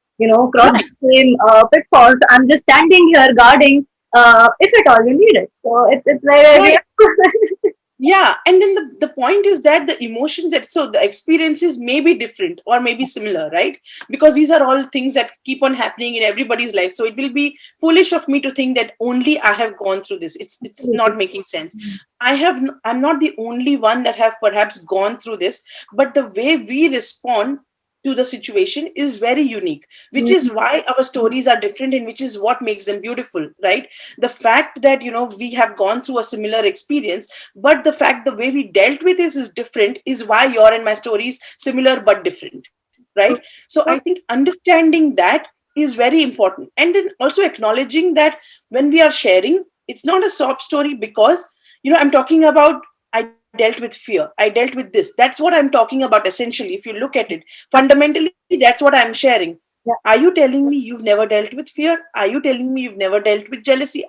cross Right. the same pitfalls. I'm just standing here guarding if at all you need it. So it's very, very Right. beautiful. Yeah, and then the point is that the emotions that, so the experiences may be different or maybe similar, right? Because these are all things that keep on happening in everybody's life, so it will be foolish of me to think that only I have gone through this. It's not Absolutely. making sense. I'm not the only one that have perhaps gone through this, but the way we respond to the situation is very unique, which is why our stories are different, and which is what makes them beautiful, right? The fact that, we have gone through a similar experience, but the fact the way we dealt with this is different, is why your and my story is similar but different, right? So I think understanding that is very important, and then also acknowledging that when we are sharing, it's not a sob story, because I'm talking about, I dealt with fear, I dealt with this. That's what I'm talking about essentially. If you look at it fundamentally, that's what I'm sharing. Yeah. Are you telling me you've never dealt with fear? Are you telling me you've never dealt with jealousy?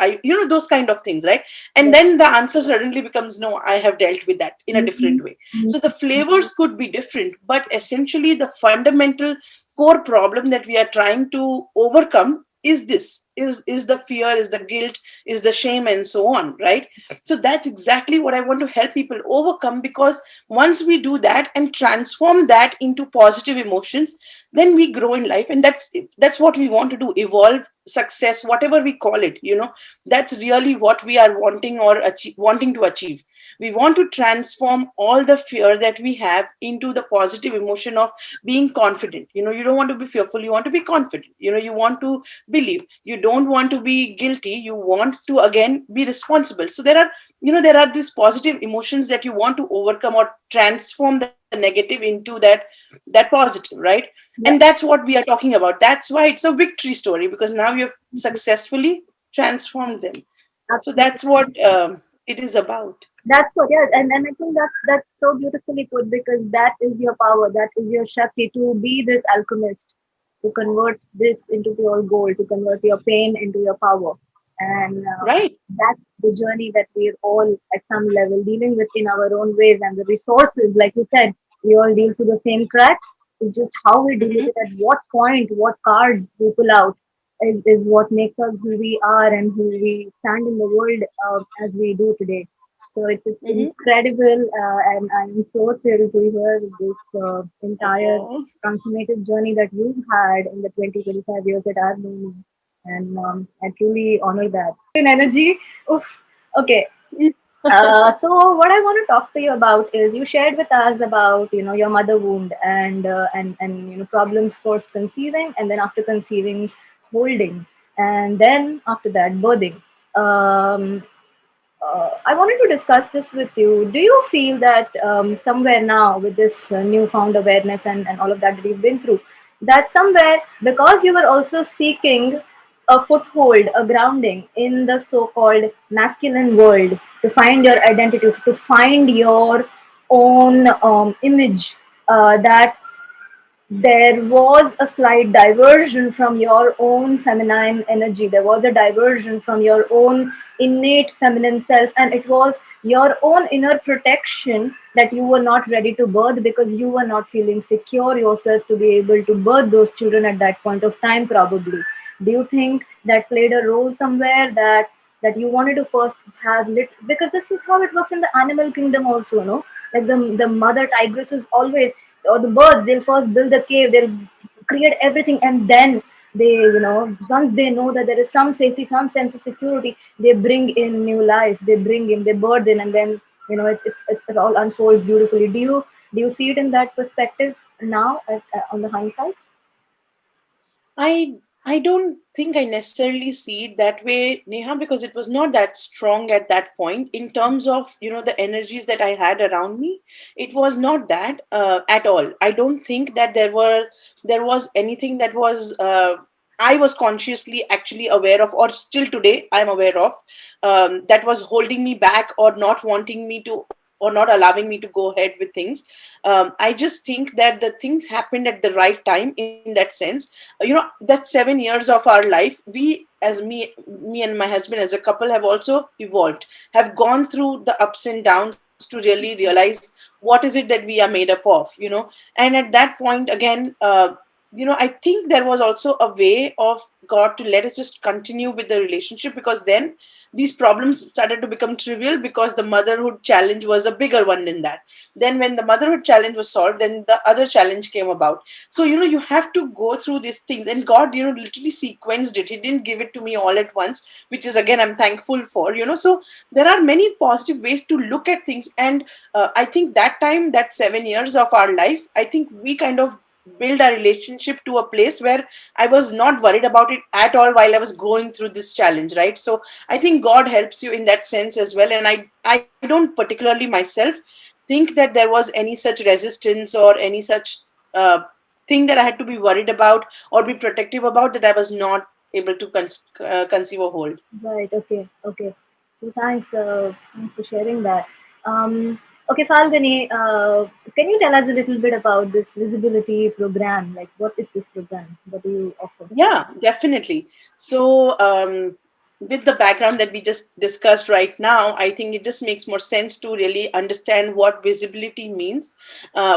Those kind of things, right? And Yeah. then the answer suddenly becomes, no, I have dealt with that in a Mhm. different way. Mhm. So the flavors could be different, but essentially the fundamental core problem that we are trying to overcome is this, is the fear, is the guilt, is the shame, and so on, right? So that's exactly what I want to help people overcome, because once we do that and transform that into positive emotions, then we grow in life. And that's what we want to do: evolve, success, whatever we call it. That's really what we are wanting, or wanting to achieve. We want to transform all the fear that we have into the positive emotion of being confident. You don't want to be fearful, you want to be confident. You want to believe, you don't want to be guilty, you want to again be responsible. So there are these positive emotions that you want to overcome or transform the negative into that positive, right? And Yeah. that's what we are talking about. That's why it's a victory story, because now you've successfully transformed them. So Absolutely. that's what it is about. That's what, yeah, and I think that's so beautifully put, because that is your power, that is your Shakti, to be this alchemist, to convert this into pure gold, to convert your pain into your power. And Right. that's the journey that we're all at some level dealing with in our own ways. And the resources, like you said, we all deal through the same crack. It's just how we deal with Mhm. it, at what point, what cards we pull out is what makes us who we are and who we stand in the world as we do today. So it's Mhm. incredible, and I'm so thrilled to hear this entire Oh. transformative journey that you've had in the 20-25 years that I've known you. And I truly honor that. In energy, oof. Okay. So what I want to talk to you about is, you shared with us about your mother wound, and problems first conceiving, and then after conceiving holding, and then after that birthing. Um, I wanted to discuss this with you. Do you feel that somewhere now, with this newfound awareness and all of that you've been through, that somewhere, because you were also seeking a foothold, a grounding in the so called masculine world, to find your identity, to find your own image, that there was a slight diversion from your own feminine energy. There was a diversion from your own innate feminine self, and it was your own inner protection that you were not ready to birth, because you were not feeling secure yourself to be able to birth those children at that point of time, probably. Do you think that played a role somewhere, that you wanted to first have lit, because this is how it works in the animal kingdom also, no? Like the mother tigress is always, or the birds, they'll first build a cave, they'll create everything, and then they, once they know that there is some safety, some sense of security, they bring in new life, they bring in, they birth in, and then it all unfolds beautifully. Do you see it in that perspective now, on the hindsight? I I don't think I necessarily see it that way, Neha, because it was not that strong at that point in terms of the energies that I had around me. It was not that at all. I don't think that there was anything that was I was consciously actually aware of, or still today I'm aware of, that was holding me back or not wanting me to, or not allowing me to go ahead with things. I just think that the things happened at the right time in that sense. That 7 years of our life, we as me and my husband as a couple have also evolved, have gone through the ups and downs to really realize what is it that we are made up of. And at that point again, I think there was also a way of God to let us just continue with the relationship, because then these problems started to become trivial because the motherhood challenge was a bigger one than that. Then when the motherhood challenge was solved, then the other challenge came about. So you have to go through these things, and God literally sequenced it. He didn't give it to me all at once, which is again I'm thankful for. So there are many positive ways to look at things. And I think that time, that 7 years of our life, I think we kind of build our relationship to a place where I was not worried about it at all while I was going through this challenge, right? So I think God helps you in that sense as well. And I don't particularly myself think that there was any such resistance or any such uh, thing that I had to be worried about or be protective about that I was not able to conceive or hold. Right. Okay. Okay. So thanks for sharing that. Okay, Falguni, can you tell us a little bit about this visibility program? Like, what is this program? What do you offer? Yeah, definitely. So, with the background that we just discussed right now, I think it just makes more sense to really understand what visibility means.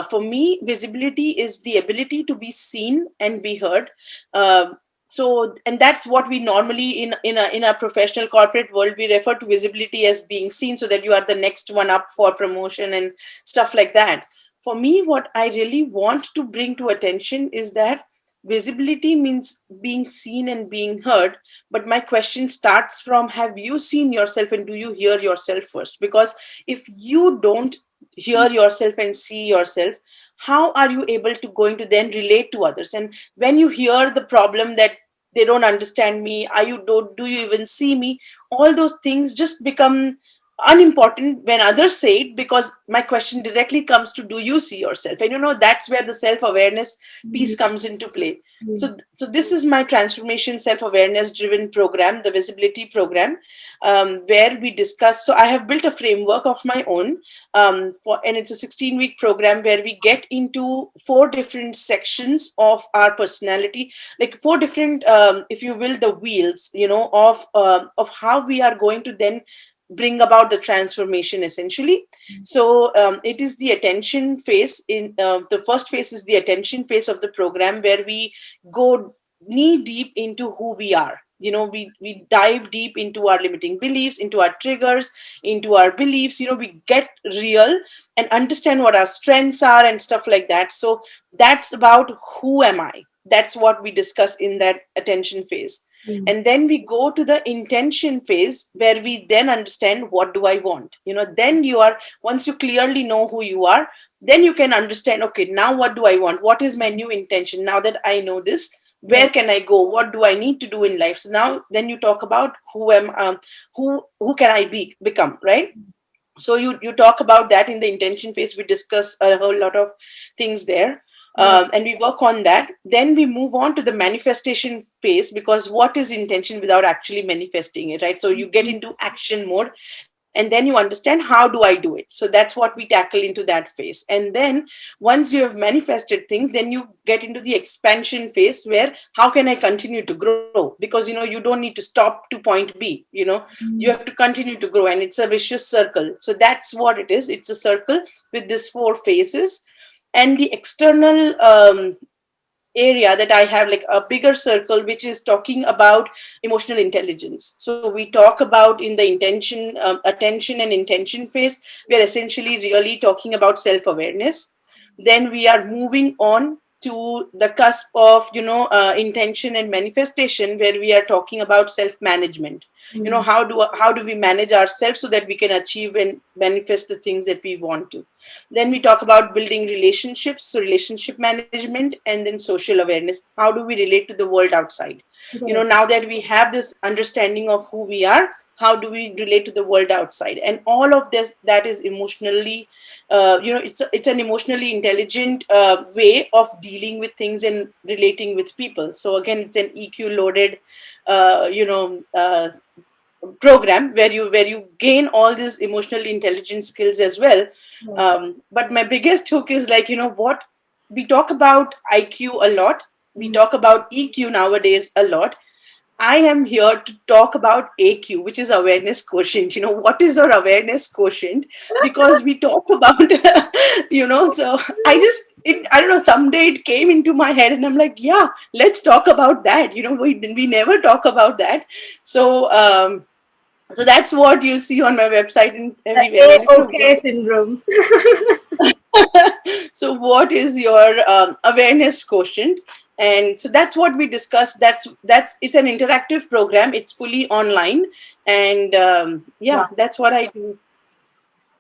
For me, visibility is the ability to be seen and be heard. And that's what we normally in a professional corporate world we refer to visibility as being seen, so that you are the next one up for promotion and stuff like that. For me, what I really want to bring to attention is that visibility means being seen and being heard. But my question starts from, have you seen yourself and do you hear yourself first? Because if you don't hear yourself and see yourself, how are you able to going to then relate to others? And when you hear the problem that they don't understand me, are you do you even see me, all those things just become unimportant when others say it, because my question directly comes to, do you see yourself? And that's where the self awareness piece Mm, comes into play. mm, So this is my transformation self awareness driven program, the visibility program, where we discuss. So I have built a framework of my own, and it's a 16-week program where we get into four different sections of our personality, like four different, if you will, the wheels, of how we are going to then bring about the transformation essentially. So it is the attention phase. In the first phase is the attention phase of the program, where we go knee deep into who we are. We dive deep into our limiting beliefs, into our triggers, into our beliefs. We get real and understand what our strengths are and stuff like that. So that's about, who am I? That's what we discuss in that attention phase. mm, And then we go to the intention phase, where we then understand, what do I want? Then you are, once you clearly know who you are, then you can understand, okay, now what do I want? What is my new intention? Now that I know this, where right. can I go? What do I need to do in life? So now then you talk about, who can I become, right? So you talk about that in the intention phase. We discuss a whole lot of things there, Right. and we work on that. Then we move on to the manifestation phase, because what is intention without actually manifesting it, right? So you get into action mode, and then you understand, how do I do it? So that's what we tackle into that phase. And then once you have manifested things, then you get into the expansion phase, where how can I continue to grow? Because you don't need to stop to point B. You have Mm, to continue to grow, and it's a vicious circle. So that's what it is. It's a circle with these four phases. And the external area that I have, like a bigger circle, which is talking about emotional intelligence. So we talk about in the attention and intention phase, we are essentially really talking about self awareness. Then we are moving on to the cusp of intention and manifestation, where we are talking about self management. mm, How do we manage ourselves so that we can achieve and manifest the things that we want to. Then we talk about building relationships, so relationship management, and then social awareness. How do we relate to the world outside? right. Now that we have this understanding of who we are, how do we relate to the world outside? And all of this, that is emotionally, it's an emotionally intelligent way of dealing with things and relating with people. So again, it's an EQ loaded, program, where you gain all these emotional intelligence skills as well. Right. But my biggest hook is, like, what we talk about IQ a lot, we Mm, talk about EQ nowadays a lot. I am here to talk about AQ, which is awareness quotient. What is our awareness quotient? Because we talk about, so I don't know, someday it came into my head and I'm like, yeah, let's talk about that. We never talk about that. So, So that's what you'll see on my website and The everywhere. And if you A-OK syndrome. so what is your awareness quotient? And so that's what we discussed. That's it's an interactive program. It's fully online, and yeah, Wow. that's what I do.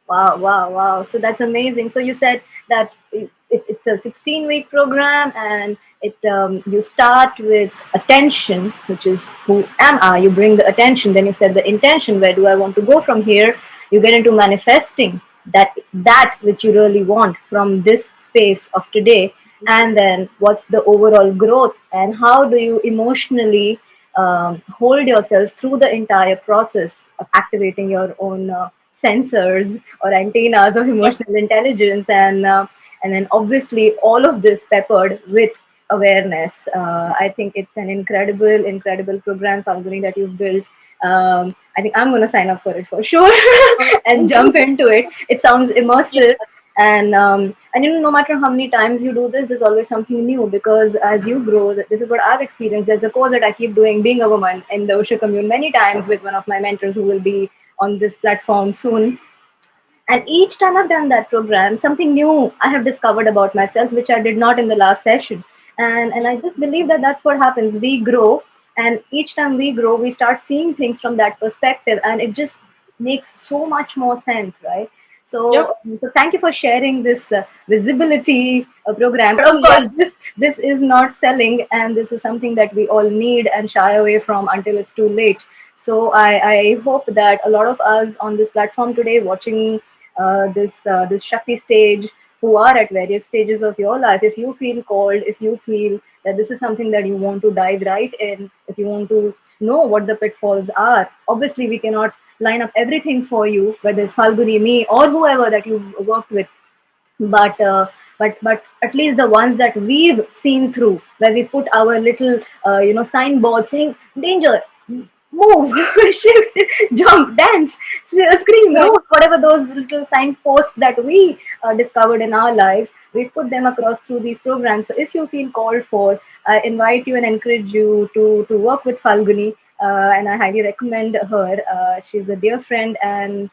Wow, wow, wow. So that's amazing. So you said that it's a 16-week program, and you start with attention, which is who am I? You bring the attention. Then you said the intention, where do I want to go from here? You get into manifesting that which you really want from this space of today. And then what's the overall growth, and how do you emotionally hold yourself through the entire process of activating your own sensors or antennas of emotional intelligence, and then obviously all of this peppered with awareness. I think it's an incredible program, Falguni, that you've built. I think I'm going to sign up for it for sure and jump into it. It sounds Yeah, immersive, and no matter how many times you do this, there's always something new, because as you grow, this is what I've experienced. There's a course that I keep doing, being a woman, in the Osho commune many times with one of my mentors who will be on this platform soon. And each time I've done that program, something new I have discovered about myself, which I did not in the last session. And I just believe that that's what happens. We grow, and each time we grow, we start seeing things from that perspective, and it just makes so much more sense, right? yep. So thank you for sharing this visibility program. But Oh of yeah. course, this is not selling, and this is something that we all need and shy away from until it's too late. So I hope that a lot of us on this platform today, watching this Shakti stage, who are at various stages of your life, if you feel called, if you feel that this is something that you want to dive right in, if you want to know what the pitfalls are, obviously we cannot line up everything for you, whether it's Falguni, me, or whoever that you've worked with, but but at least the ones that we've seen through, where we put our little signboard saying danger, move, shift, jump, dance, scream, Right. roar, whatever those little signposts that we discovered in our lives, we put them across through these programs. So if you feel called for, I invite you and encourage you to work with Falguni, and I highly recommend her. She's a dear friend, and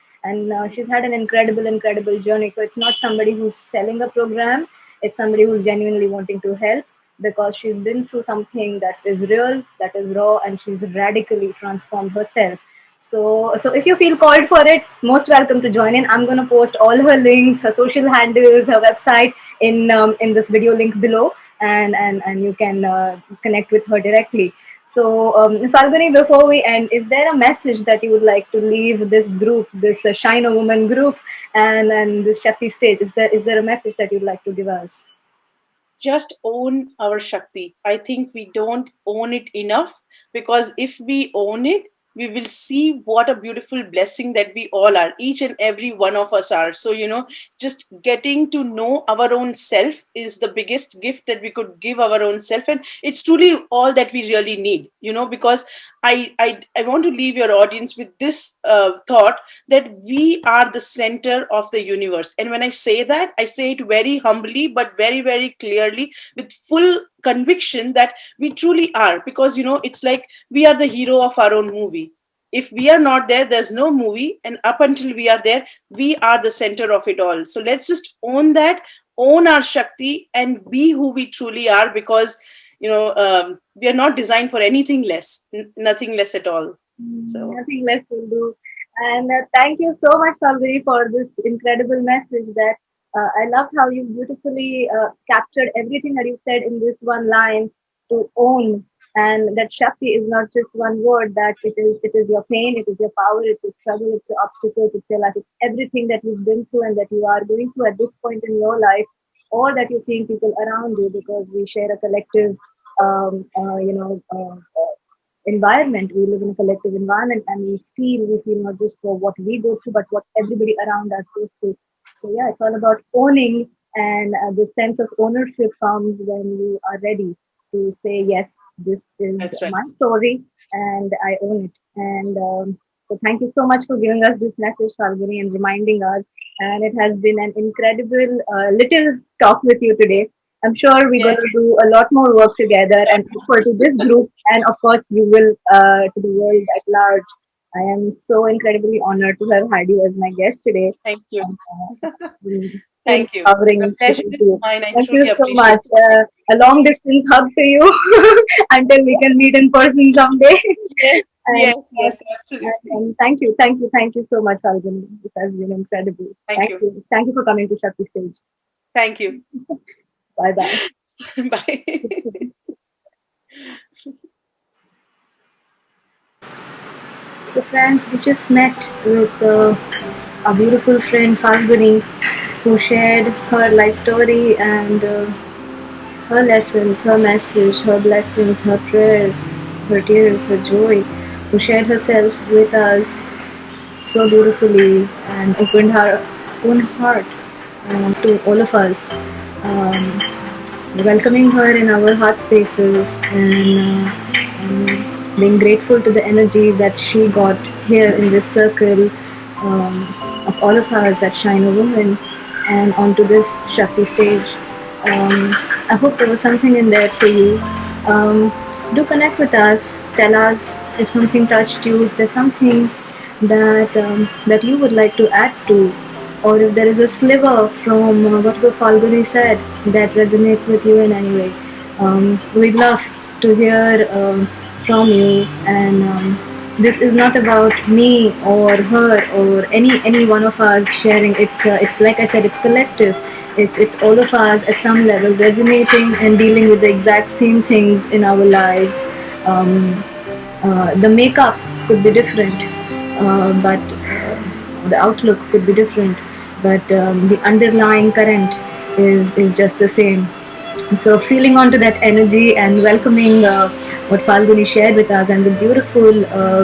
she's had an incredible journey. So it's not somebody who's selling a program, it's somebody who's genuinely wanting to help, because she's been through something that is real, that is raw, and she's radically transformed herself. So if you feel called for it, most welcome to join in. I'm going to post all her links, her social handles, her website in this video link below, and you can connect with her directly. So, Falguni, before we end, is there a message that you would like to leave this group, this Shine a Woman group, and this Shakti stage? Is there a message that you'd like to give us? Just own our Shakti. I think we don't own it enough, because if we own it, we will see what a beautiful blessing that we all are. Each and every one of us are. So, just getting to know our own self is the biggest gift that we could give our own self. And it's truly all that we really need, because I want to leave your audience with this thought, that we are the center of the universe. And when I say that, I say it very humbly, but very, very clearly, with full conviction that we truly are. Because, it's like we are the hero of our own movie. If we are not there, there's no movie. And up until we are there, we are the center of it all. So let's just own that, own our Shakti, and be who we truly are. Because, we are not designed for anything less, nothing less at all. So. Nothing less will do. And thank you so much, Falguni, for this incredible message. That I loved how you beautifully captured everything that you said in this one line, to own. And that Shakti is not just one word, that it is your pain, it is your power, it's your struggle, it's your obstacles, it's your life, it's everything that you've been through and that you are going through at this point in your life, or that you're seeing people around you, because we share a collective environment. We live in a collective environment, and we feel not just for what we go through, but what everybody around us goes through. So yeah, it's all about owning, and the sense of ownership comes when you are ready to say yes, this is That's right. my story, and I own it. And so thank you so much for giving us this message, Falguni, and reminding us. And it has been an incredible little talk with you today. I'm sure we're going Yes. to do a lot more work together and offer to this group, and of course, you will to the world at large. I am so incredibly honored to have had you as my guest today. Thank you. And, so Thank you. The empowering pleasure speaking is to you. mine. I Thank you truly so much. appreciate it. Thank A long distance hug to you until we can meet in person someday. you. Yes, and, yes, yes, absolutely. thank you, thank you so much, Falguni. This has been incredible. Thank you. Thank you for coming to Shakti Stage. Thank you. Bye bye. Bye. So, friends, we just met with a beautiful friend Falguni, who shared her life story and her lessons, her message, her blessings, her prayers, her tears, her joy, who shared herself with us so beautifully and opened her own heart to all of us, um, welcoming her in our heart spaces and being grateful to the energy that she got here in this circle of all of us that shine a woman and onto this Shakti stage. I hope there was something in there for you. Do connect with us. Tell us if something touched you, if there's something that you would like to add to, or if there is a sliver from what the Falguni said that resonates with you in any way. We'd love to hear from you, and this is not about me or her or any one of us sharing. It's like I said, it's collective. It's all of us at some level resonating and dealing with the exact same things in our lives. Um, the makeup could be different, but the outlook could be different, but the underlying current is just the same. So feeling onto that energy and welcoming what Falguni shared with us and the beautiful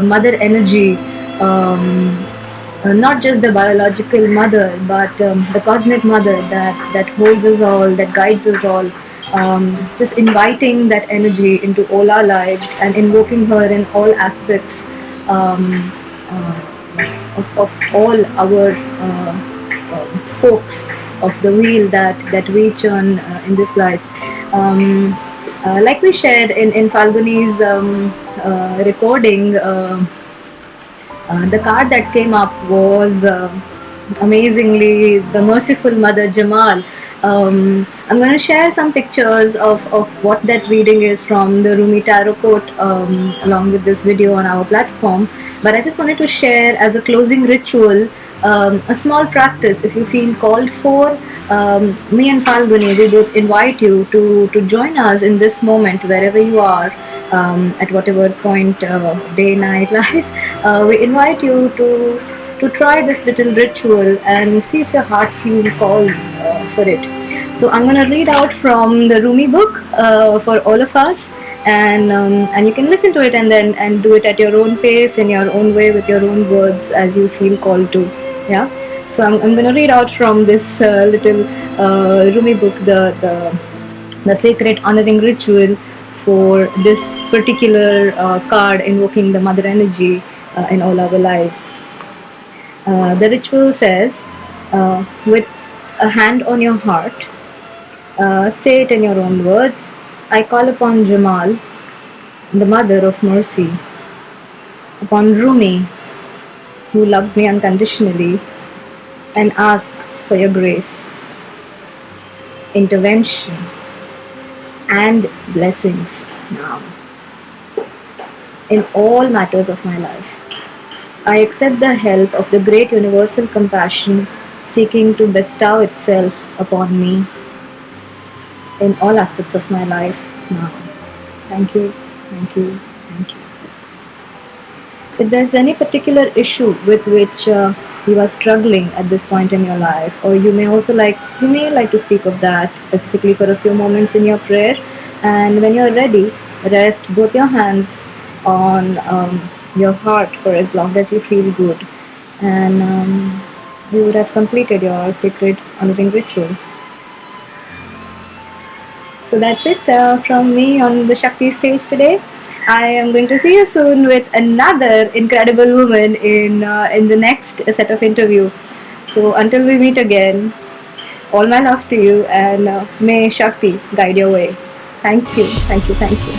mother energy, not just the biological mother, but the cosmic mother that holds us all, that guides us all. Just inviting that energy into all our lives and invoking her in all aspects um, of all our spokes of the wheel that we churn in this life. Um, like we shared in Falguni's recording, the card that came up was amazingly the merciful Mother Jamal. I'm going to share some pictures of what that reading is from the Rumi Tarot quote along with this video on our platform. But I just wanted to share as a closing ritual a small practice if you feel called for. Me and Falguni, we both invite you to join us in this moment wherever you are, at whatever point, day, night, life. We invite you to try this little ritual and see if your heart feels called for it. So I'm going to read out from the Rumi book for all of us, and you can listen to it and then and do it at your own pace in your own way with your own words as you feel called to. Yeah. So I'm going to read out from this little Rumi book the sacred honoring ritual for this particular card invoking the mother energy in all our lives. The ritual says, with a hand on your heart, say it in your own words. I call upon Jamal, the mother of mercy, upon Rumi, who loves me unconditionally, and ask for your grace, intervention, and blessings now in all matters of my life. I accept the help of the great universal compassion seeking to bestow itself upon me in all aspects of my life now. Thank you, thank you, thank you. If there's any particular issue with which you are struggling at this point in your life, or you may like to speak of that specifically for a few moments in your prayer, and when you're ready, rest both your hands on your heart for as long as you feel good, and you would have completed your sacred honoring ritual. So that's it from me on the Shakti stage today. I am going to see you soon with another incredible woman in the next set of interview. So until we meet again, all my love to you, and may Shakti guide your way. Thank you, thank you, thank you.